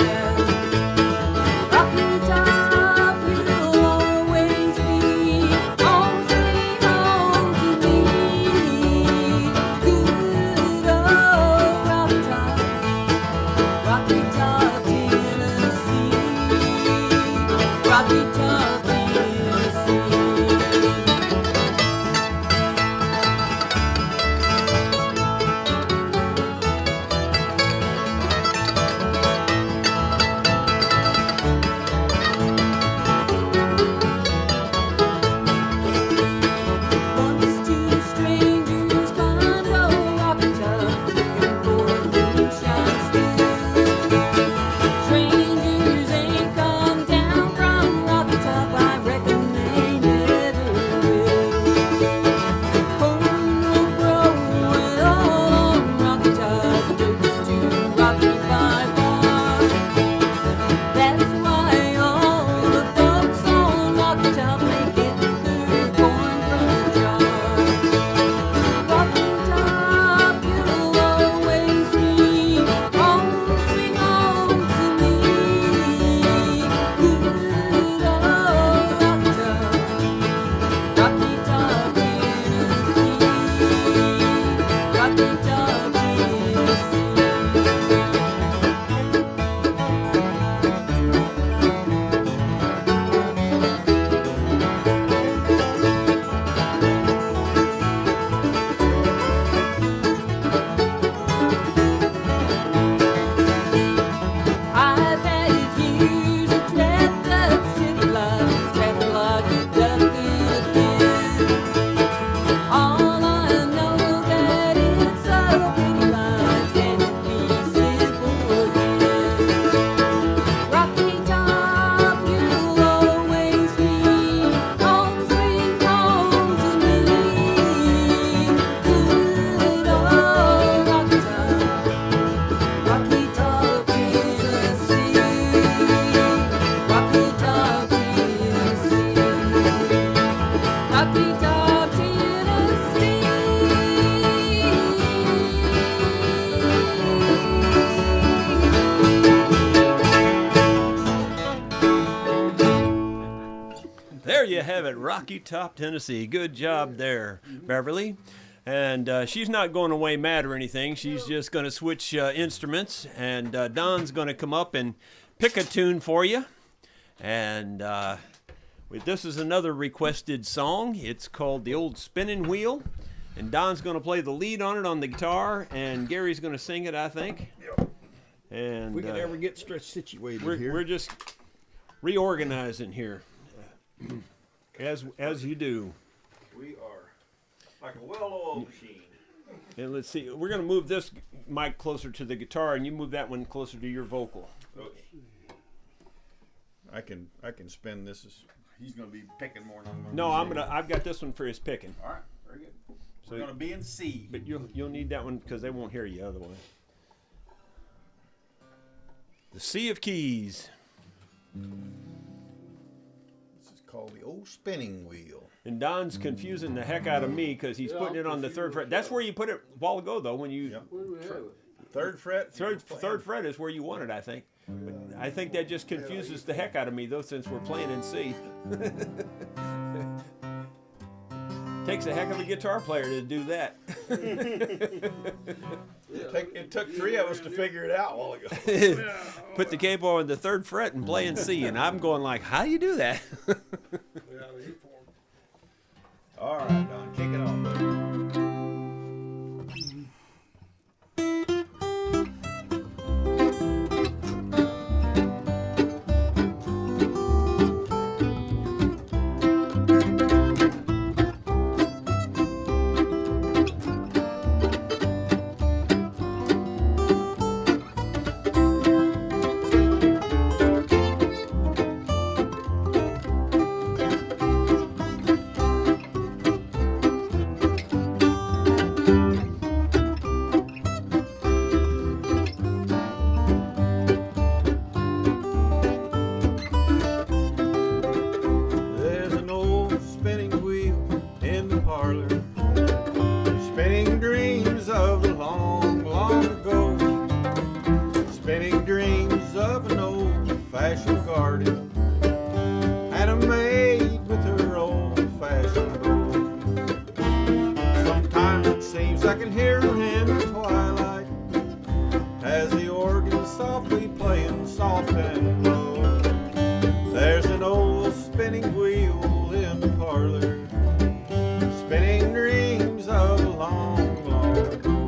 Rocky Top will always be home sweet home to me. Good old Rocky Top, Tennessee. Rocky Top, Tennessee. Once two strangers climbed a rocky top, looking for a moonshine still. Strangers ain't come down from rocky top There you have it, Rocky Top, Tennessee. Good job there, Beverly. And she's not going away mad or anything. She's just going to switch instruments. And Don's going to come up and pick a tune for you. And this is another requested song. It's called The Old Spinning Wheel. And Don's going to play the lead on it on the guitar. And Gary's going to sing it, I think. And If we can ever get situated here. we're just reorganizing here. As you do. We are like a well-oiled machine. And let's see, we're going to move this mic closer to the guitar, and you move that one closer to your vocal. Okay. I can spin this as he's going to be picking more than I'm going to. No, I've got this one for his picking. All right, very good. So- We're going to be in C. But you'll need that one because they won't hear you otherwise. The Sea of Keys. This is called the old spinning wheel. And Don's confusing the heck out of me because he's putting it on the third fret. That's where you put it a while ago, though. When you Yep. Where do we have it? Third fret. third fret is where you want it, I think. But I think that just confuses the heck out of me, though, since we're playing in C. Takes a heck of a guitar player to do that. It took three of us to figure it out a while ago. Put the capo on the third fret and play in C, and I'm going like, how do you do that? All right, Don, kick it off, buddy. There's an old spinning wheel in the parlor, spinning dreams of the long, long ago, spinning dreams of an old-fashioned garden and a maid with her old-fashioned bow. Sometimes it seems I can hear her in the twilight as the organ softly playing soft and low. There's an old spinning wheel in the parlor, spinning dreams of a long, long ago.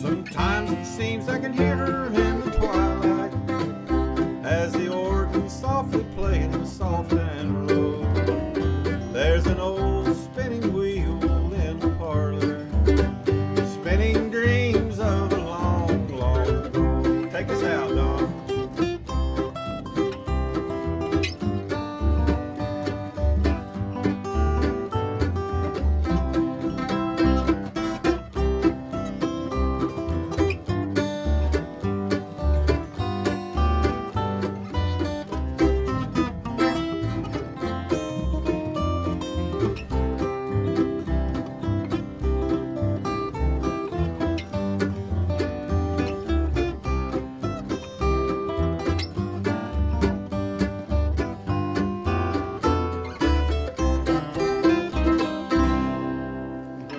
Sometimes it seems I can hear her in the twilight as the organ softly playing soft and low. There's an old spinning wheel in the parlor, spinning dreams of a long, long ago. Take us out, Don.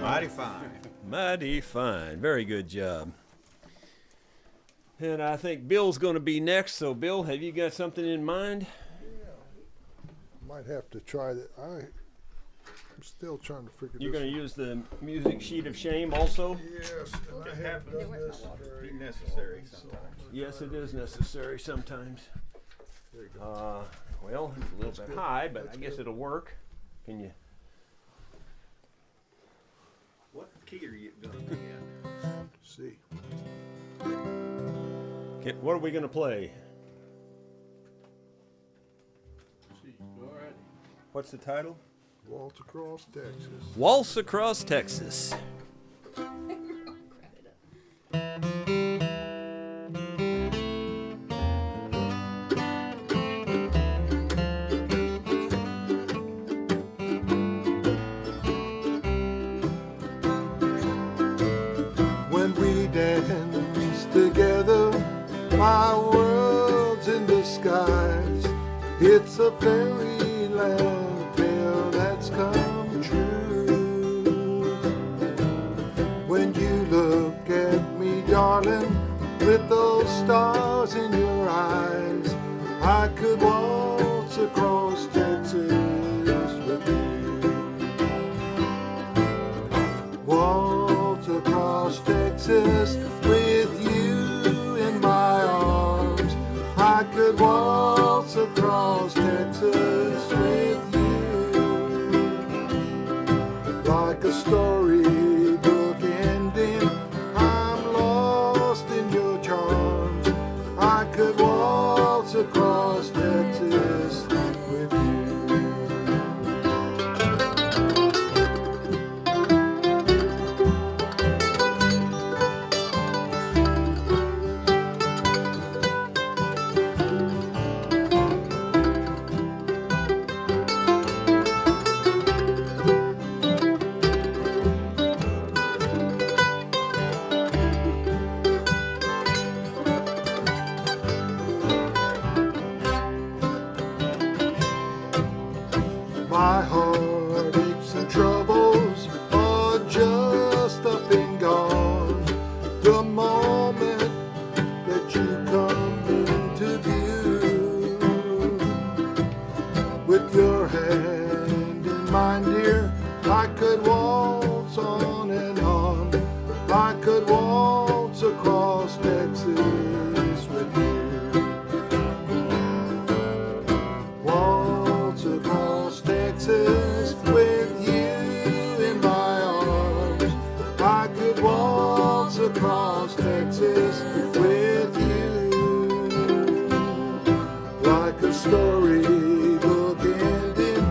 Mighty fine. Mighty fine. Very good job. And I think Bill's going to be next. So, Bill, have you got something in mind? Might have to try that. I'm still trying to figure You're this going to use the music sheet of shame also? Yes, and I It haven't happens. done this Be very necessary so- sometimes. Yes, it is necessary sometimes. There you go. Well, it's a little bit good. high, but That's I guess good. it'll work. Can you? What key are you going to be in? see. Okay, what are we going to play? All right. What's the title? Waltz Across Texas. Waltz Across Texas. When we dance together, my world's in the skies. It's a fairyland tale that's come true. When you look at me, darling, with those stars in your eyes, I could waltz across Texas with you. Waltz across Texas with you in my arms. I could waltz across Texas with you. Like a storybook ending, I'm lost in your charms. I could waltz across Texas with you. My heartaches and troubles are just up and gone. The moment that you come into view, with your hand in mine, dear, I could waltz on and on. I could waltz across Texas with you. Waltz across Texas with you in my arms. I could waltz across Texas with you. Like a storybook ending,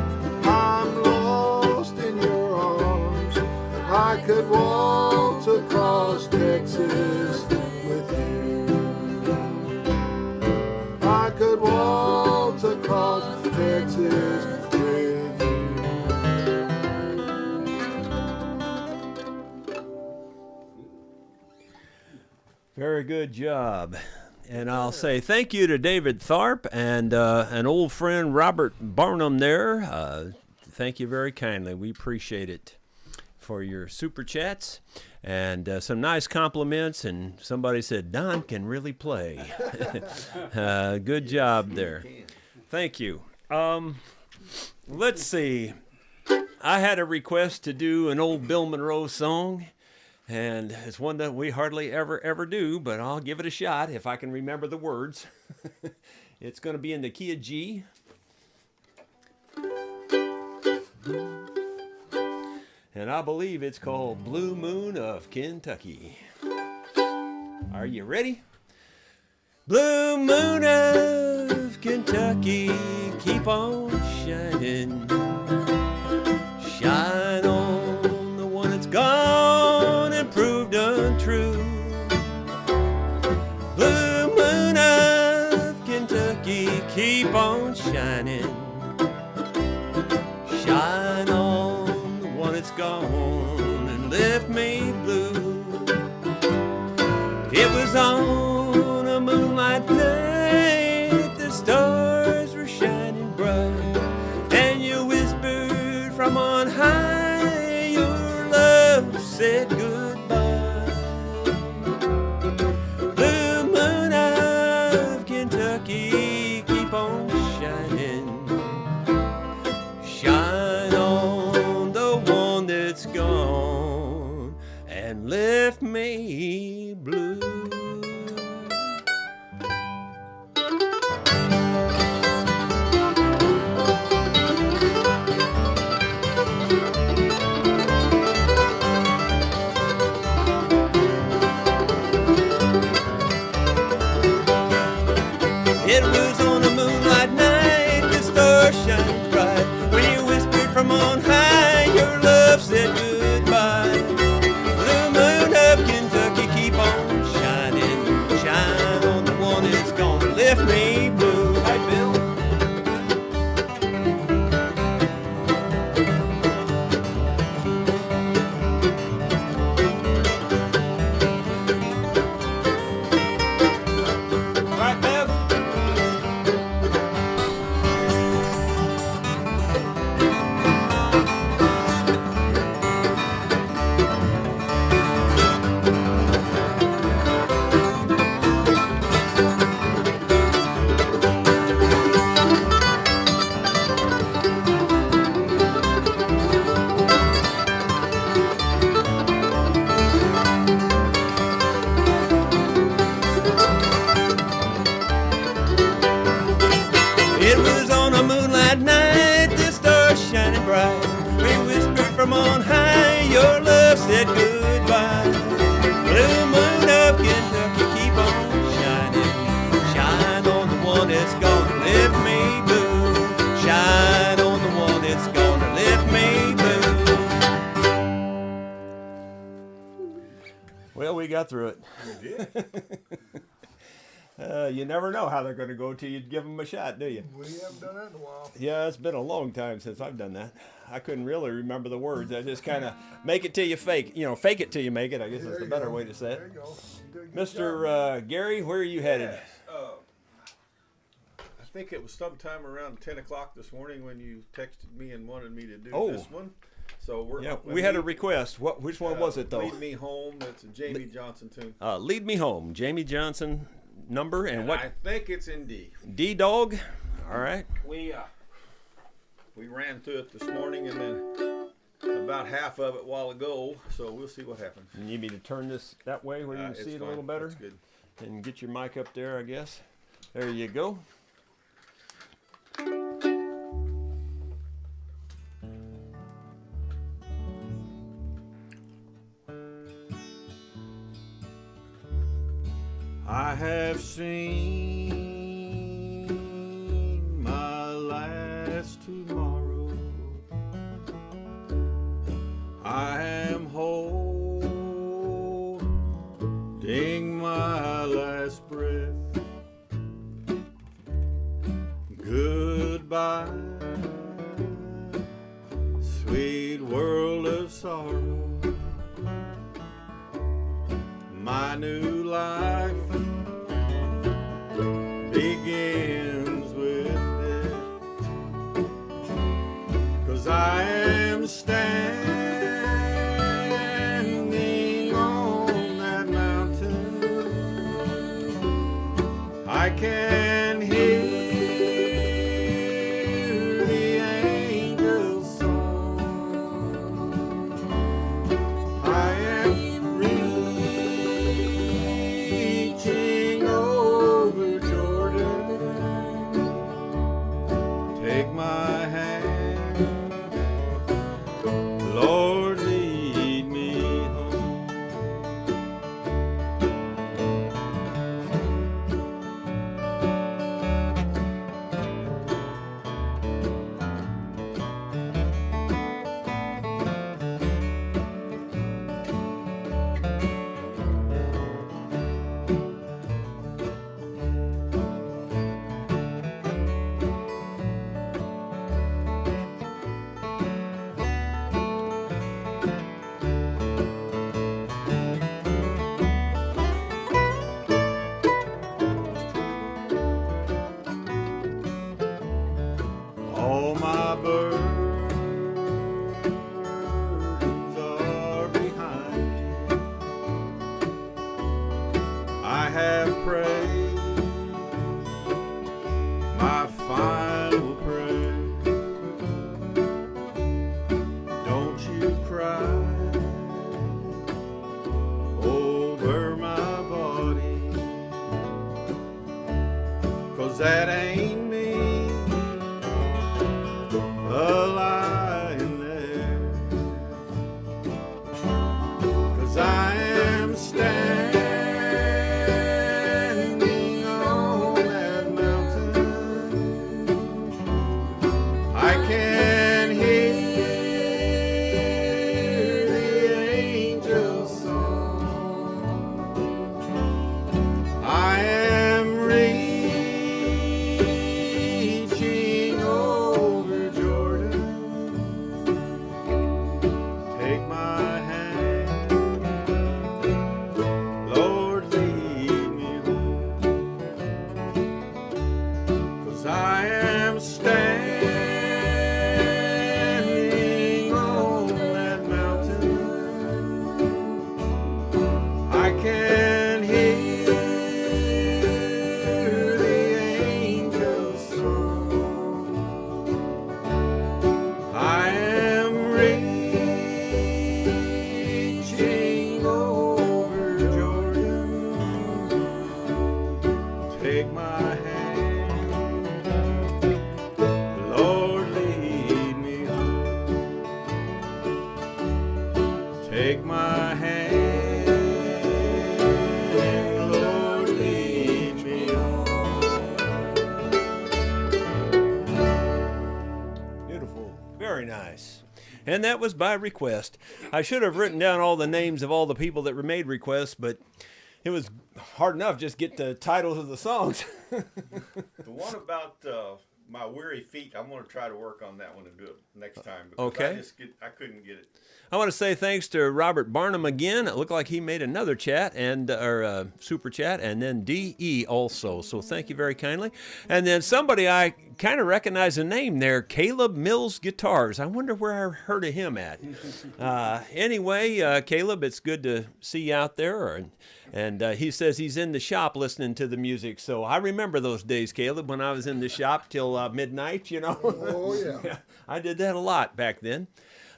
I'm lost in your arms. I could waltz across Texas with you. I could waltz across Texas with you. Very good job. And I'll say thank you to David Tharp and an old friend, Robert Barnum, there. Thank you very kindly. We appreciate it for your super chats and some nice compliments. And somebody said, Don can really play. Good job there. Thank you. Let's see. I had a request to do an old Bill Monroe song. And it's one that we hardly ever do, but I'll give it a shot if I can remember the words. It's going to be in the key of G. And I believe it's called Blue Moon of Kentucky. Are you ready? Blue moon of Kentucky, keep on shining. Shine on the one that's gone and proved untrue. Blue moon of Kentucky, keep on shining. Shine on the one that's gone and left me blue. It was on a moonlight night, the stars were shining bright, and you whispered from on high, your love said goodbye. Blue moon of Kentucky, keep on shining. Shine on the one that's gone and left me blue. got through it. We did. You never know how they're going to go till you give them a shot, do you? We haven't done that in a while. Yeah, it's been a long time since I've done that. I couldn't really remember the words. I just kind of make it till you fake. You know, fake it till you make it. I guess There that's the you better go. way to say There it. you go. You did a good job. Mr. Gary, where are you headed? Yes, I think it was sometime around 10 o'clock this morning when you texted me and wanted me to do Oh. this one. So we're Yeah, we had a request. Which one was it though? Lead Me Home. It's a Jamie Johnson tune. Lead Me Home, Jamie Johnson number and what? I think it's in D. D Dog. All right. We ran through it this morning and then about half of it a while ago. So we'll see what happens. You need me to turn this that way where you can It's see it a fine. little better, That's good. and get your mic up there. I guess. There you go. I have seen my last tomorrow. I am holding my last breath. Goodbye, sweet world of sorrow. My new life begins with death, 'cause I am standing on that mountain. I can hear the angels' song. I am reaching over Jordan. Take my hand, Lord, lead me home. All my burdens are behind me. I have prayed my final prayer. Don't you cry over my body, 'cause that ain't me lying there. 'Cause I am standing on that mountain. I can hear the angels' song. I am reaching And that was by request. I should have written down all the names of all the people that made requests, but it was hard enough just get the titles of the songs. The one about my weary feet, I'm going to try to work on that one and do it next time. Because Okay. I couldn't get it. I want to say thanks to Robert Barnum again. It looked like he made another chat or super chat, and then DE also. So thank you very kindly. And then somebody I kind of recognize the name there, Caleb Mills Guitars. I wonder where I heard of him at. Anyway, Caleb, it's good to see you out there. And he says he's in the shop listening to the music. So I remember those days, Caleb, when I was in the shop till midnight, you know. Oh, yeah. I did that a lot back then.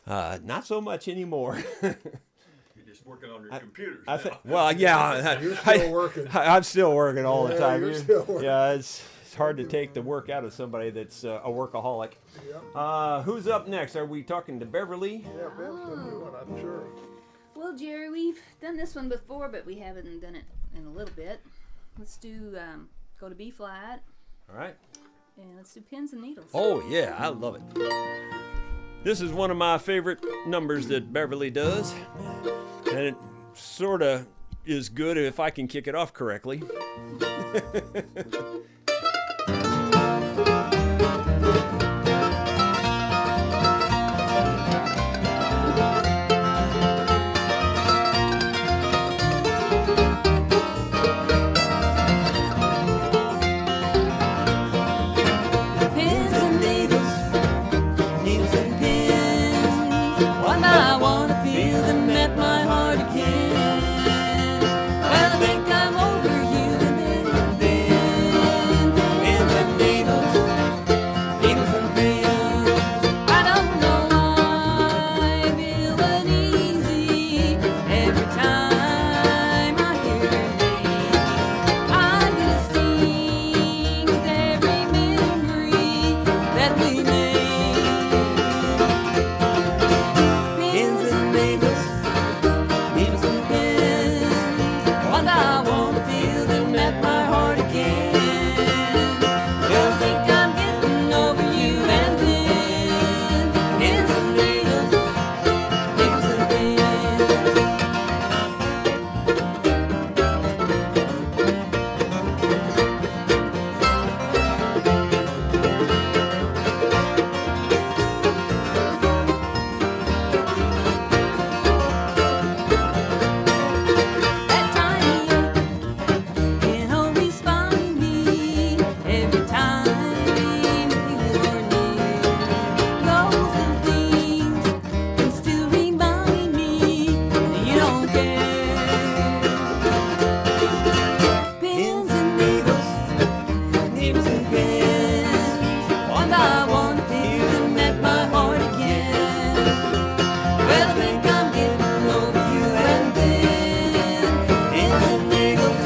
Not so much anymore. You're just working on your computers now. Well, yeah. You're still working. I'm still working all the Yeah, time. you're still working. Yeah, it's hard to take the work out of somebody that's a workaholic. Yep. Who's up next? Are we talking to Beverly? Yeah, Ben's gonna do it, I'm sure. Well, Jerry, we've done this one before, but we haven't done it in a little bit. Let's do go to B flat, All right. and let's do pins and needles. Oh, yeah, I love it. This is one of my favorite numbers that Beverly does, and it sort of is good if I can kick it off correctly. Pins and needles, needles and pins. One I wanna feel them at my heart again. Well, I think I'm over you and then. Pins and needles, needles and pins. I don't know why I feel uneasy every time I hear your name. I'm gonna sting with every memory that we made. Pins and needles, needles and pins. One I wanna feel them at my heart again. You'll think I'm getting over you and then. Pins and needles, needles and pins. That tiny ache can always find me every time you're near. Those little things can still remind me that you don't care. Pins and needles, needles and pins. One I want to feel them at my heart again. Well, I think I'm getting over you and then. Pins and needles,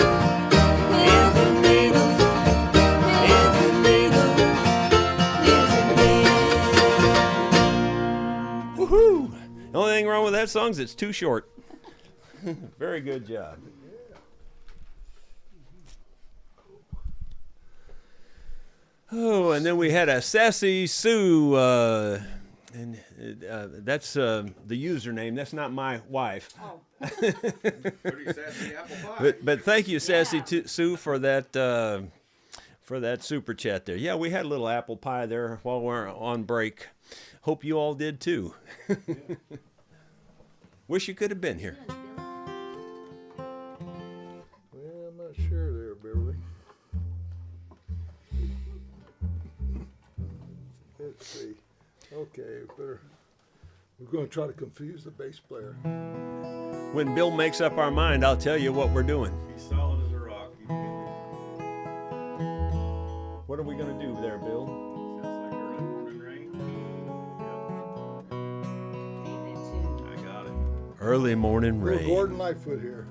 pins and needles, pins and needles, needles and pins. Woohoo! The only thing wrong with that song is it's too short. Very good job. Oh, and then we had a Sassy Sue, and that's the username. That's not my wife. Pretty sassy apple pie. But thank you, Sassy Sue, for that super chat there. Yeah, we had a little apple pie there while we're on break. Hope you all did too. Wish you could have been here. Well, I'm not sure there, Beverly. Let's see. Okay, we're going to try to confuse the bass player. When Bill makes up our mind, I'll tell you what we're doing. He's solid as a rock. What are we going to do there, Bill? Sounds like early morning rain. Ain't that too? I got it. Early morning Little rain. Gordon Lightfoot here.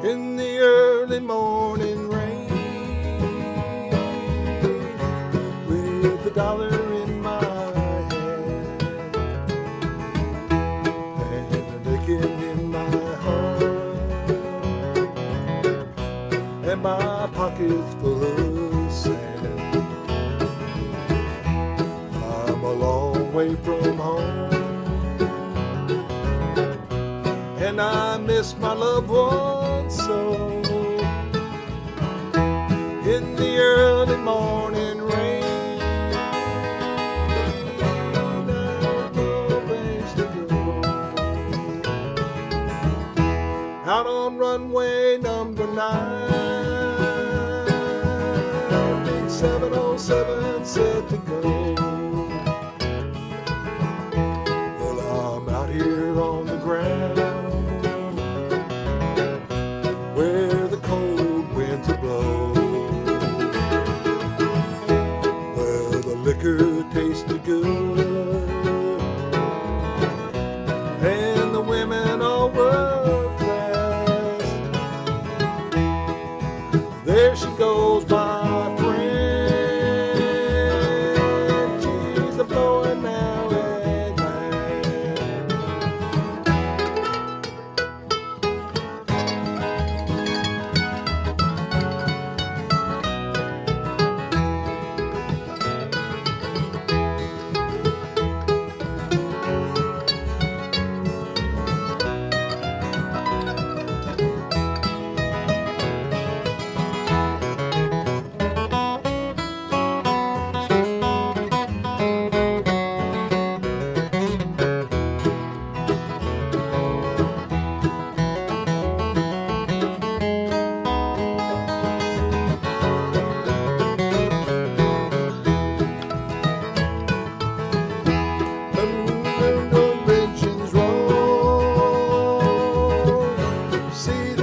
In the early morning rain, with a dollar in my hand and a pockets full of sand. I'm a long way from home, and I miss my loved ones so. In the early morning rain, there's no place to go. Out on runway number 9, big 707 set to go. Well, I'm out here on the ground where the cold winds blow. Liquor tasted good, and the women all were fast. There she goes, my friend. She's a blowing now at night.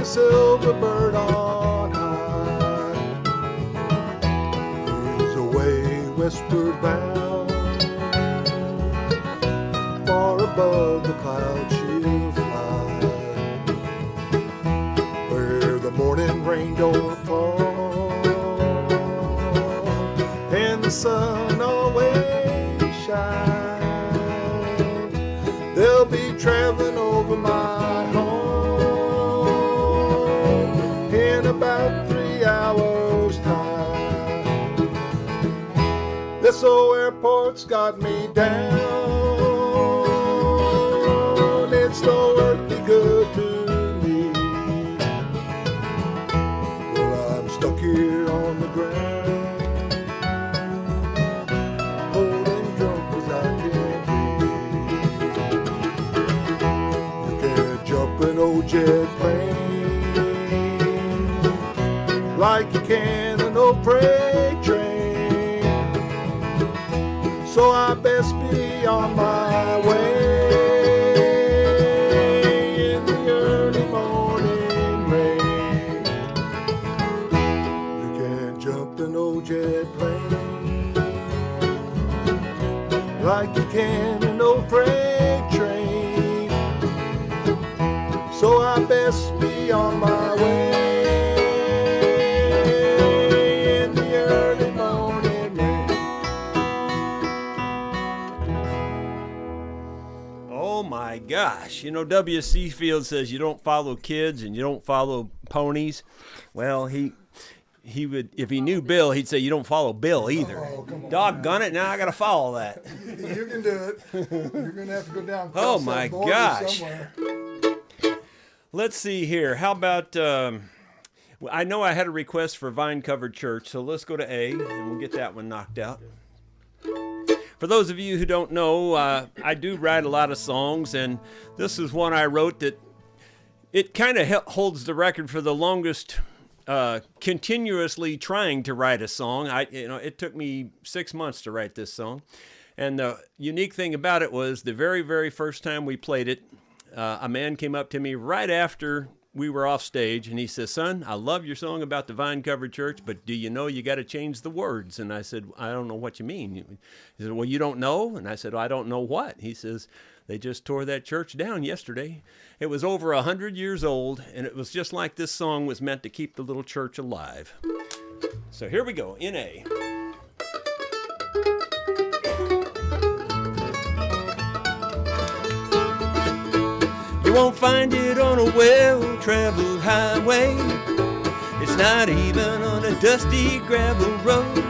Silver bird on high is away westward bound. Far above the clouds she'll fly, where the morning rain don't fall, and the sun always shines. They'll be traveling over my home in about 3 hours' time. This old airport's got me down. It's no earthly good to me. Well, I'm stuck here on the ground, holding drunk as I can be. You can't jump an old jet plane like you can an old freight train, so I best be on my way in the early morning rain. You can't jump an old jet plane like you can an old freight train, so I best be on my way. Oh my gosh. You know, W.C. Field says you don't follow kids and you don't follow ponies. Well, he would, if he knew Bill, he'd say you don't follow Bill either. Oh, come on, Doggone it, now I got to follow that. You can do it. You're going to have to go down. Oh, across my that border gosh. somewhere. Let's see here. How about, I know I had a request for vine-covered church, so let's go to A, and we'll get that one knocked out. For those of you who don't know, I do write a lot of songs, and this is one I wrote that it kind of holds the record for the longest continuously trying to write a song. It took me 6 months to write this song, and the unique thing about it was the very, very first time we played it, a man came up to me right after we were off stage, and he says, "Son, I love your song about the vine-covered church, but do you know you got to change the words?" And I said, "I don't know what you mean." He said, "Well, you don't know?" And I said, "I don't know what." He says, "They just tore that church down yesterday. It was over 100 years old, and it was just like this song was meant to keep the little church alive." So here we go, in A. You won't find it on a well-traveled highway. It's not even on a dusty gravel road.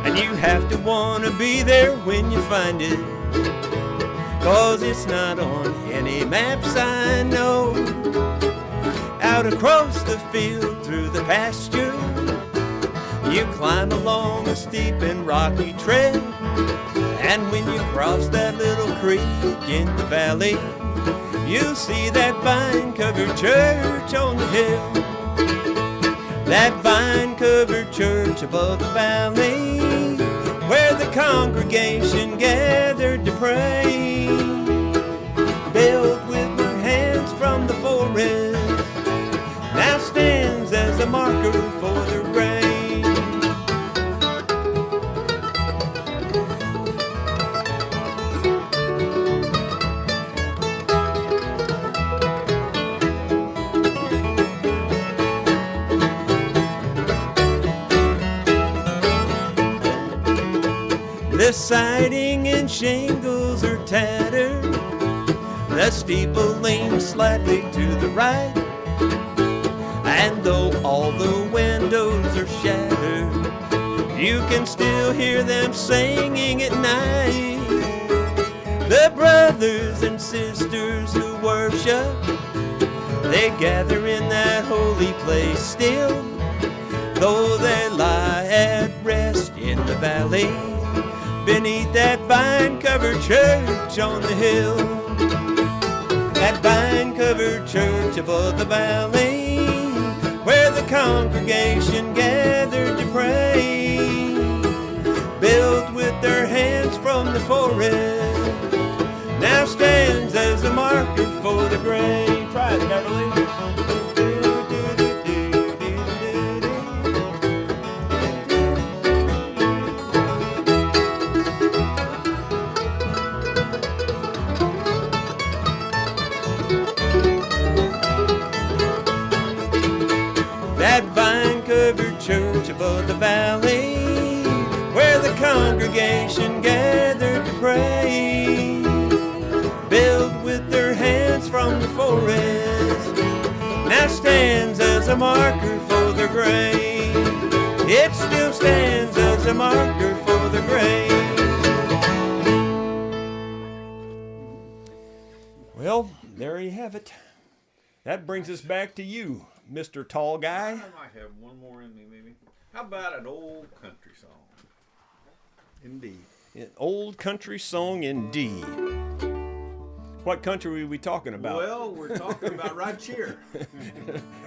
And you have to wanna be there when you find it, 'cause it's not on any maps I know. Out across the field through the pasture, you climb along a steep and rocky trail. And when you cross that little creek in the valley, you'll see that vine-covered church on the hill. That vine-covered church above the valley, where the congregation gathered to pray. Built with their hands from the forest, now stands as a marker for the rain. The siding and shingles are tattered, the steeple leans slightly to the right, and though all the windows are shattered, you can still hear them singing at night. The brothers and sisters who worship, they gather in that holy place still, though they lie at rest in the valley, beneath that vine-covered church on the hill. That vine-covered church above the valley, where the congregation gathered to pray. Built with their hands from the forest, now stands as a marker for the grave. Try it, Beverly. That vine-covered church above the valley, where the congregation gathered to pray. Built with their hands from the forest, now stands as a marker for their grave. It still stands as a marker for their grave. Well, there you have it. That brings us back to you, Mr. Tall Guy. I might have one more in me, maybe. How about an old country song? Indeed. An old country song indeed. What country are we talking about? Well, we're talking about Right Cheer.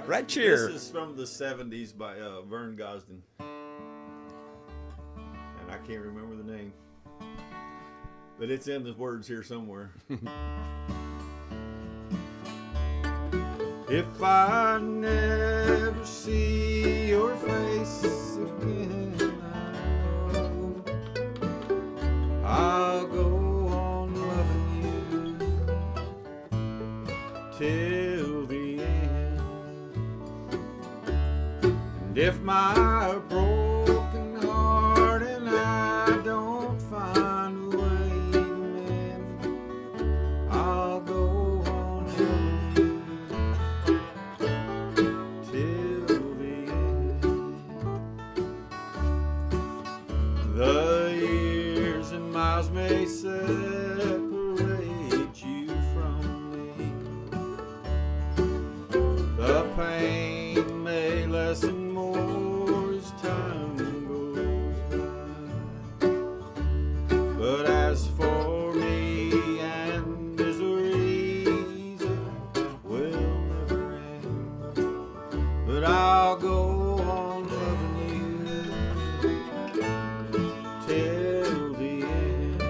Right Cheer. This is from the 70s by Vern Gosdin. And I can't remember the name. But it's in the words here somewhere. If I never see your face again, I'll go on loving you till the end. And if my broken heart and I don't find a way to mend, I'll go on loving you till the end. The years and miles may separate you from me. The pain may lessen more as time goes by. But as for me and miseries, it will never end. But I'll go on loving you till the end.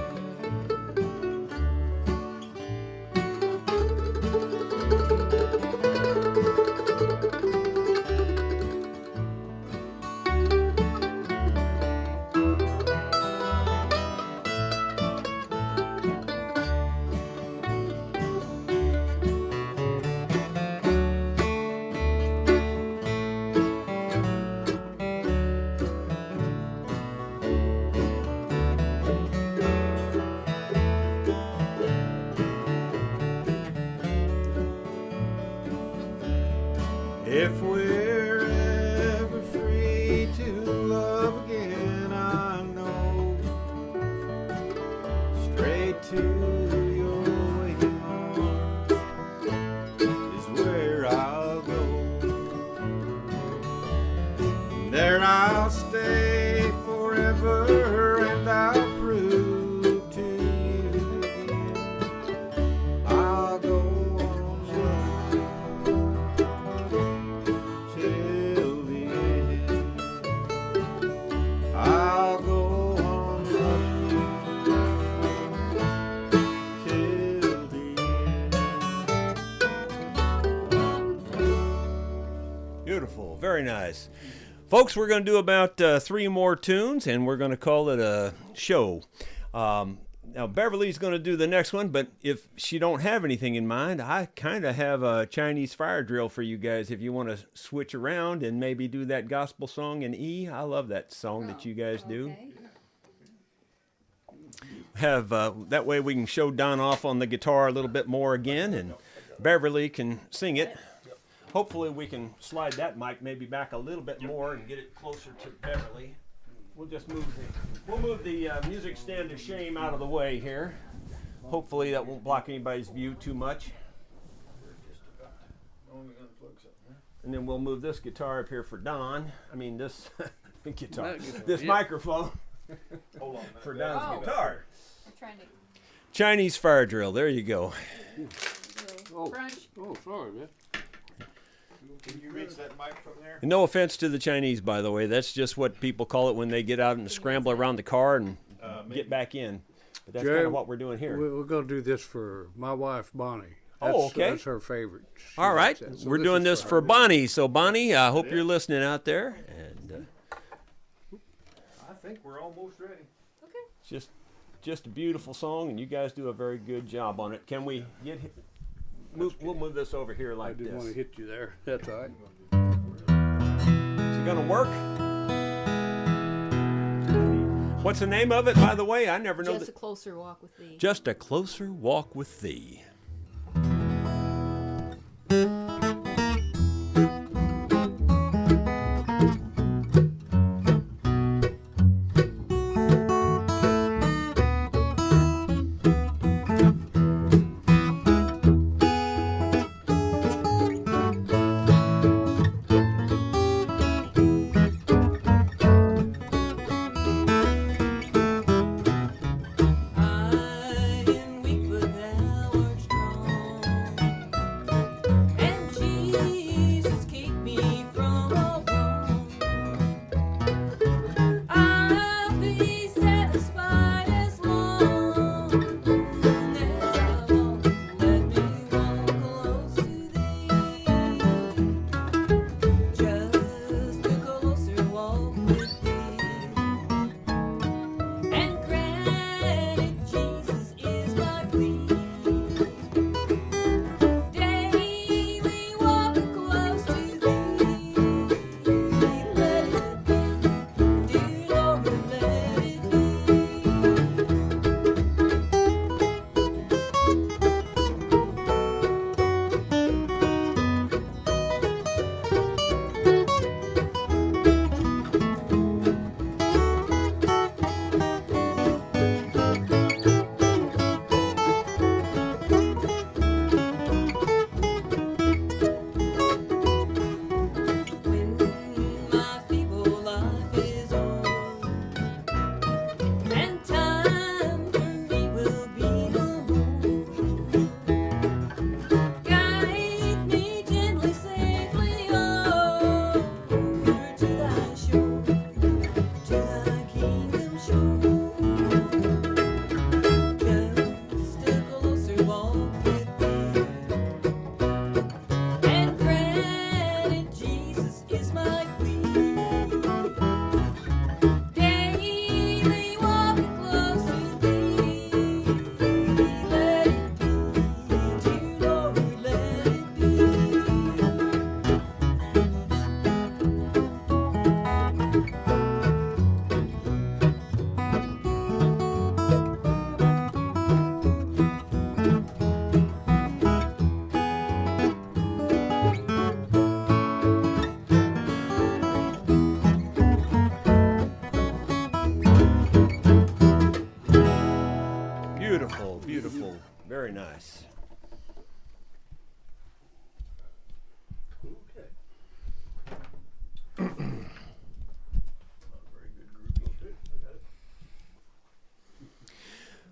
There I'll stay forever, and I'll prove to you again. I'll go on loving till the end. I'll go on loving till the end. Beautiful, very nice. Folks, we're going to do about 3 more tunes, and we're going to call it a show. Now, Beverly's going to do the next one, but if she don't have anything in mind, I kind of have a Chinese fire drill for you guys if you want to switch around and maybe do that gospel song in E. I love that song that you guys do. Okay. Have that way we can show Don off on the guitar a little bit more again, and Beverly can sing it. Hopefully we can slide that mic maybe back a little bit more and get it closer to Beverly. We'll just move the music stand of shame out of the way here. Hopefully that won't block anybody's view too much. And then we'll move this guitar up here for Don. I mean this guitar, this microphone for Don's guitar. We're trying to Chinese fire drill. There you go. crunch. Oh, sorry, man. Can you reach that mic from there? And no offense to the Chinese, by the way. That's just what people call it when they get out and scramble around the car and get back in. But that's kind of what we're doing here. We're going to do this for my wife, Bonnie. Oh, okay. That's her favorite. She All right, likes that. So we're doing this for her. Bonnie. So Bonnie, I hope you're listening out there. And I think we're almost ready. Okay. just a beautiful song, and you guys do a very good job on it. Can we get? We'll move this over here I like didn't this. want to hit you there. That's all right. Is it gonna work? What's the name of it, by the way? I never know. Just a closer walk with thee. Just a closer walk with thee. I am weak, but thou art Very nice.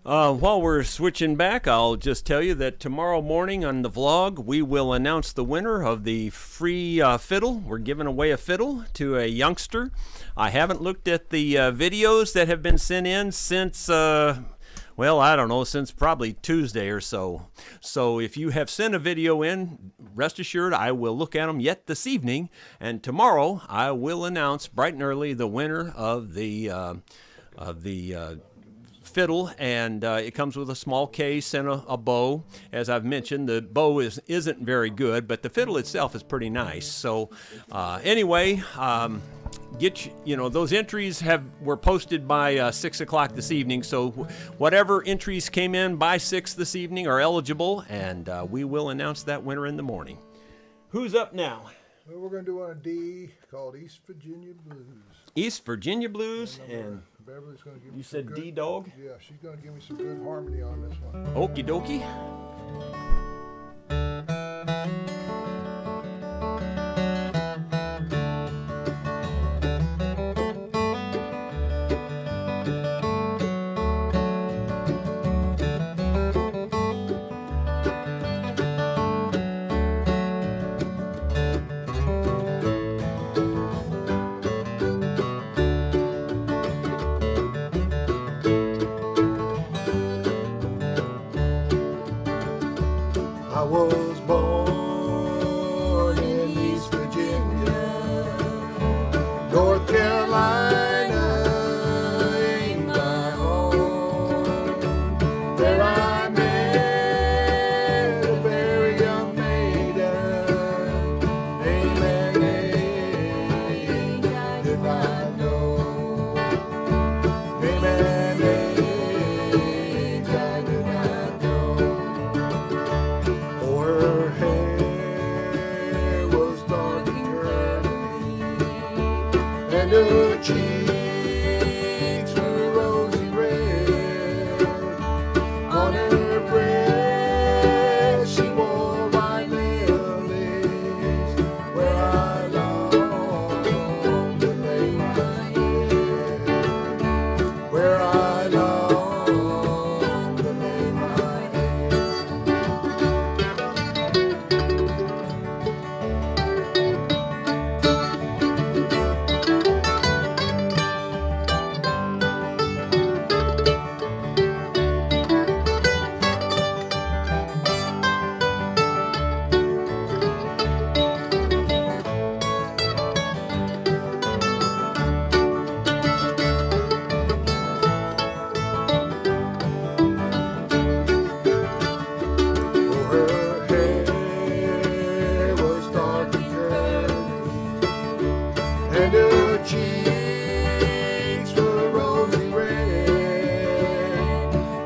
While we're switching back, I'll just tell you that tomorrow morning on the vlog, we will announce the winner of the free fiddle. We're giving away a fiddle to a youngster. I haven't looked at the videos that have been sent in since, well, I don't know, since probably Tuesday or so. So if you have sent a video in, rest assured I will look at them yet this evening. And tomorrow I will announce bright and early the winner of the fiddle, and it comes with a small case and a bow. As I've mentioned, the bow isn't very good, but the fiddle itself is pretty nice. So anyway, those entries were posted by 6 o'clock this evening. So whatever entries came in by 6 this evening are eligible, and we will announce that winner in the morning. Who's up now? Well, we're going to do one a D called East Virginia Blues. East Virginia Blues, and Beverly's going to give me you some said good, D-Dog? Yeah, she's going to give me some good harmony on this one. Okie dokie. I was born in East Virginia, North Carolina ain't my home. There I met a very young maiden, name and age I did not know. Name and age I did not know. Her hair was dark and curly, and her cheeks were rosy red. On her breast she wore white lilies, where I longed to lay my head. Where I longed to lay my head. Her hair was dark and curly, and her cheeks were rosy red.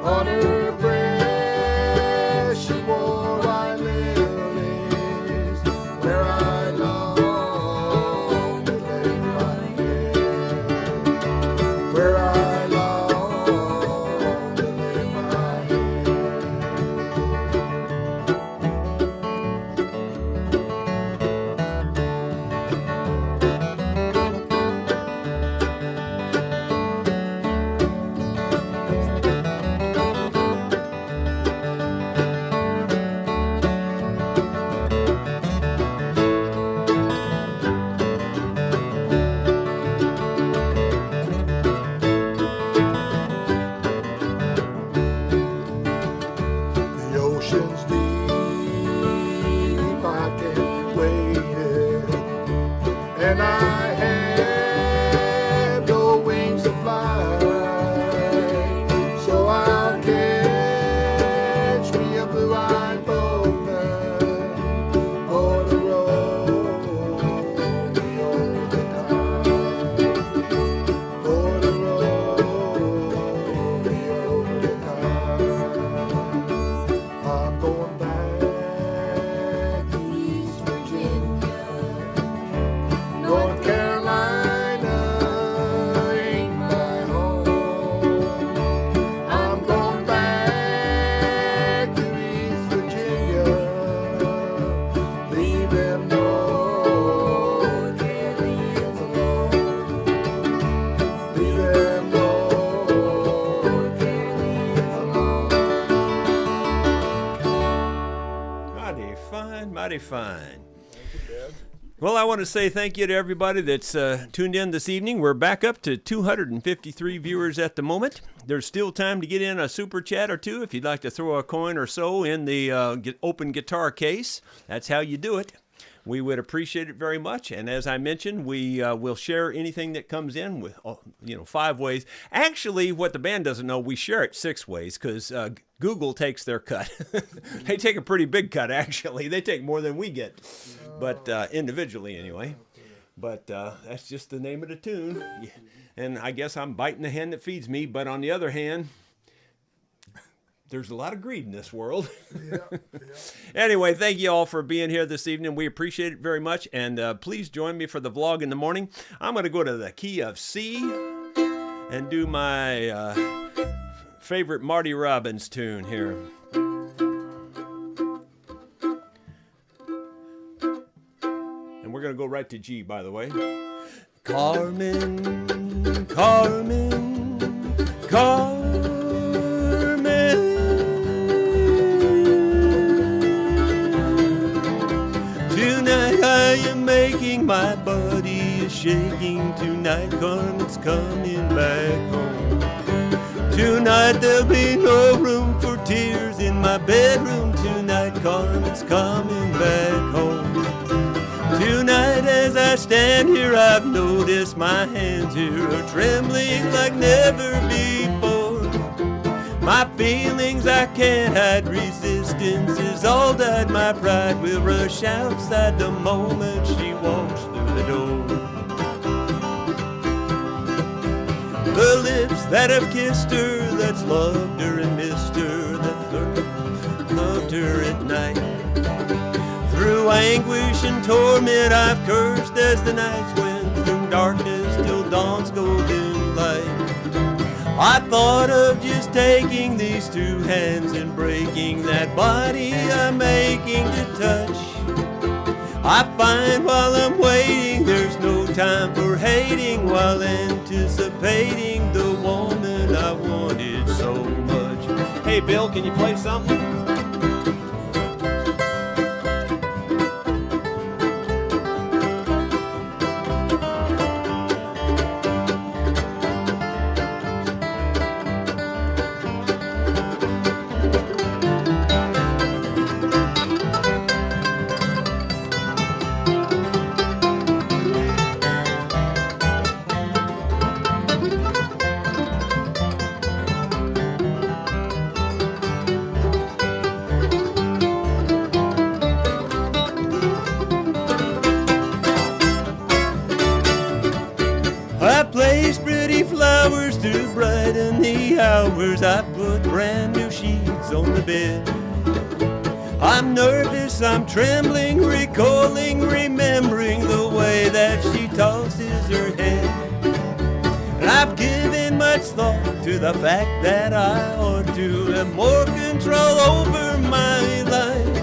On her breast she wore white lilies, where I longed to lay my head. Where I longed to lay my head. Mighty fine. Well, I want to say thank you to everybody that's tuned in this evening. We're back up to 253 viewers at the moment. There's still time to get in a super chat or two if you'd like to throw a coin or so in the open guitar case. That's how you do it. We would appreciate it very much. And as I mentioned, we will share anything that comes in with, 5 ways. Actually, what the band doesn't know, we share it 6 ways because Google takes their cut. They take a pretty big cut, actually. They take more than we get, but individually anyway. But that's just the name of the tune. And I guess I'm biting the hand that feeds me. But on the other hand, there's a lot of greed in this world. Yeah. Anyway, thank you all for being here this evening. We appreciate it very much. And please join me for the vlog in the morning. I'm going to go to the key of C and do my favorite Marty Robbins tune here. And we're going to go right to G, by the way. Carmen, Carmen, Carmen. Tonight I am making my body a shaking. Tonight Carmen's coming back home. Tonight there'll be no room for tears in my bedroom. Tonight Carmen's coming back home. Tonight as I stand here I've noticed my hands here are trembling like never before. My feelings I can't hide, resistance is all died. My pride will rush outside the moment she walks through the door. The lips that have kissed her, that's loved her and missed her, that loved her at night. Through anguish and torment I've cursed as the nights went from darkness till dawn's golden light. I thought of just taking these 2 hands and breaking that body I'm making to touch. I find while I'm waiting there's no time for hating while anticipating the woman I wanted so much. Hey Bill, can you play something? I placed pretty flowers to brighten the hours. I put brand new sheets on the bed. I'm nervous, I'm trembling, recalling, remembering the way that she tosses her head. And I've given much thought to the fact that I ought to have more control over my life.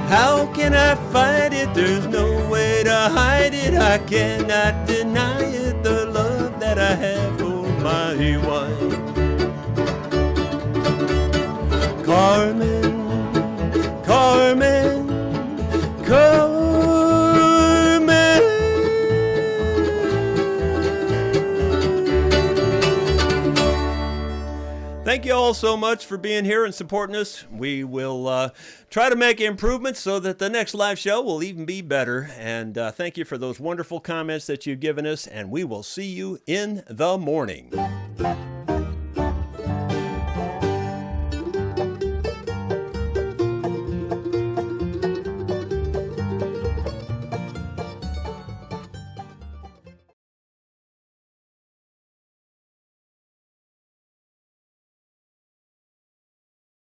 How can I fight it? There's no way to hide it. I cannot deny it, the love that I have for my wife. Carmen, Carmen, Carmen. Thank you all so much for being here and supporting us. We will try to make improvements so that the next live show will even be better. And thank you for those wonderful comments that you've given us. And we will see you in the morning.